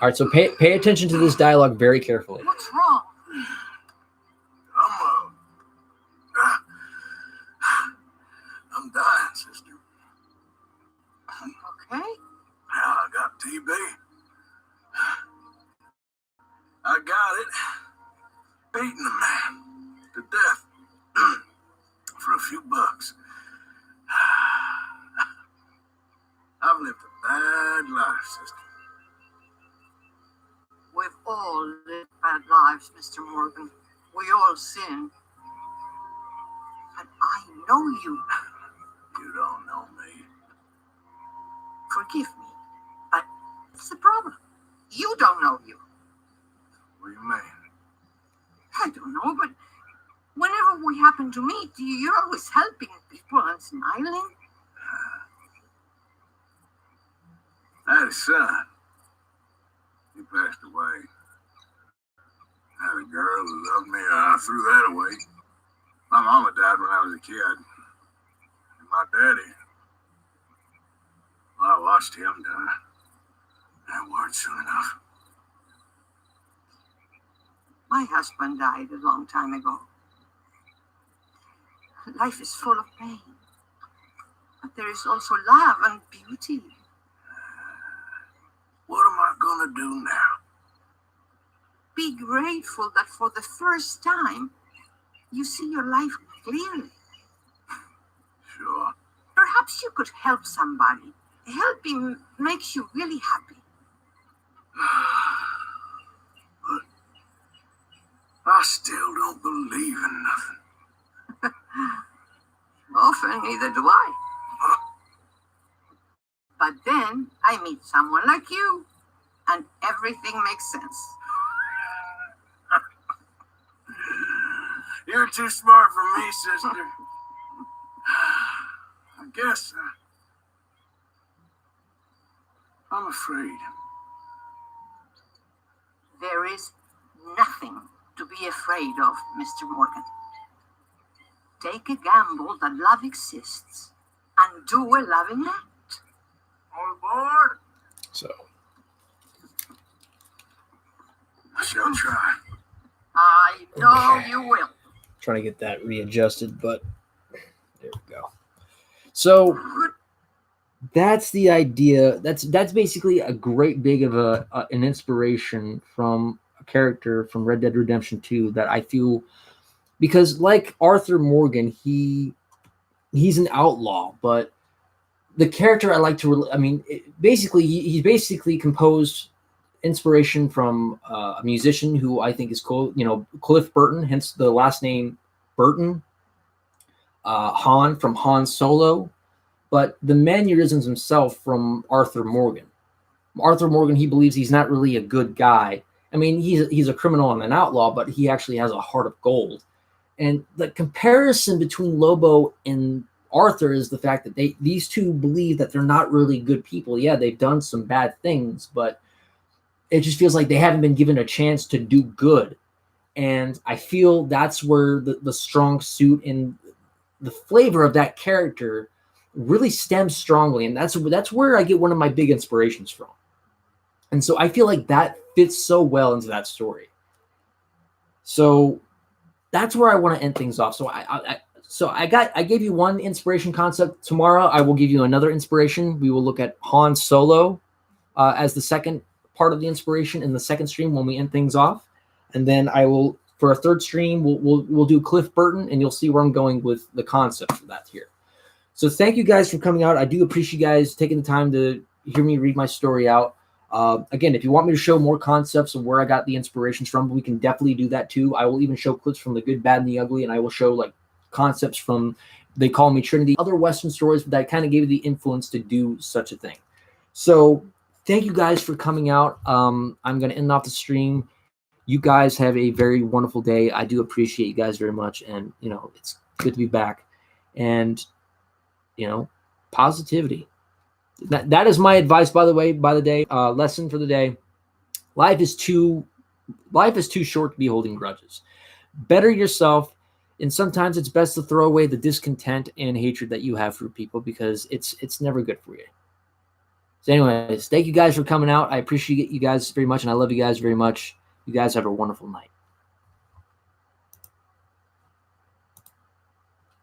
All right, so pay attention to this dialogue very carefully. What's wrong? I'm dying, sister. Okay. I got TB. I got it. Beating a man to death for a few bucks. I've lived a bad life, sister. We've all lived bad lives, Mr. Morgan. We all sin. But I know you. You don't know me. Forgive me. But it's the problem. You don't know you. What do you mean? I don't know, but whenever we happen to meet, you're always helping people and smiling. I had a son. He passed away. I had a girl who loved me, and I threw that away. My mama died when I was a kid. And my daddy, well, I watched him die. That weren't soon enough. My husband died a long time ago. Life is full of pain. But there is also love and beauty. What am I gonna do now? Be grateful that for the first time, you see your life clearly. Sure. Perhaps you could help somebody. Helping makes you really happy. But I still don't believe in nothing. Often, neither do I. But then I meet someone like you, and everything makes sense. You're too smart for me, sister. I guess I'm afraid. There is nothing to be afraid of, Mr. Morgan. Take a gamble that love exists and do a loving act. All aboard? So I shall try. I know Okay. you will. trying to get that readjusted, but there we go. So that's the idea. That's basically a great big of an inspiration from a character from Red Dead Redemption 2 that I feel, because like Arthur Morgan, he's an outlaw, but the character I like to, he basically composed inspiration from a musician who I think is cool, Cliff Burton, hence the last name Burton, Han from Han Solo, but the mannerisms himself from Arthur Morgan. Arthur Morgan, he believes he's not really a good guy. I mean, he's a criminal and an outlaw, but he actually has a heart of gold. And the comparison between Lobo and Arthur is the fact that these two believe that they're not really good people. Yeah, they've done some bad things, but it just feels like they haven't been given a chance to do good. And I feel that's where the strong suit and the flavor of that character really stems strongly. And that's where I get one of my big inspirations from. And so I feel like that fits so well into that story. So that's where I want to end things off. So I gave you one inspiration concept. Tomorrow I will give you another inspiration. We will look at Han Solo, as the second part of the inspiration in the second stream when we end things off. And then I will, for a third stream, we'll do Cliff Burton, and you'll see where I'm going with the concept for that here. So thank you guys for coming out. I do appreciate you guys taking the time to hear me read my story out. Again, if you want me to show more concepts of where I got the inspirations from, we can definitely do that too. I will even show clips from The Good, Bad, and the Ugly, and I will show like concepts from They Call Me Trinity, other Western stories that kind of gave you the influence to do such a thing. So thank you guys for coming out. I'm going to end off the stream. You guys have a very wonderful day. I do appreciate you guys very much. And, you know, it's good to be back. And, you know, positivity. That is my advice, by the way, lesson for the day. Life is too short to be holding grudges. Better yourself. And sometimes it's best to throw away the discontent and hatred that you have for people, because it's never good for you. So anyways, thank you guys for coming out. I appreciate you guys very much, and I love you guys very much. You guys have a wonderful night.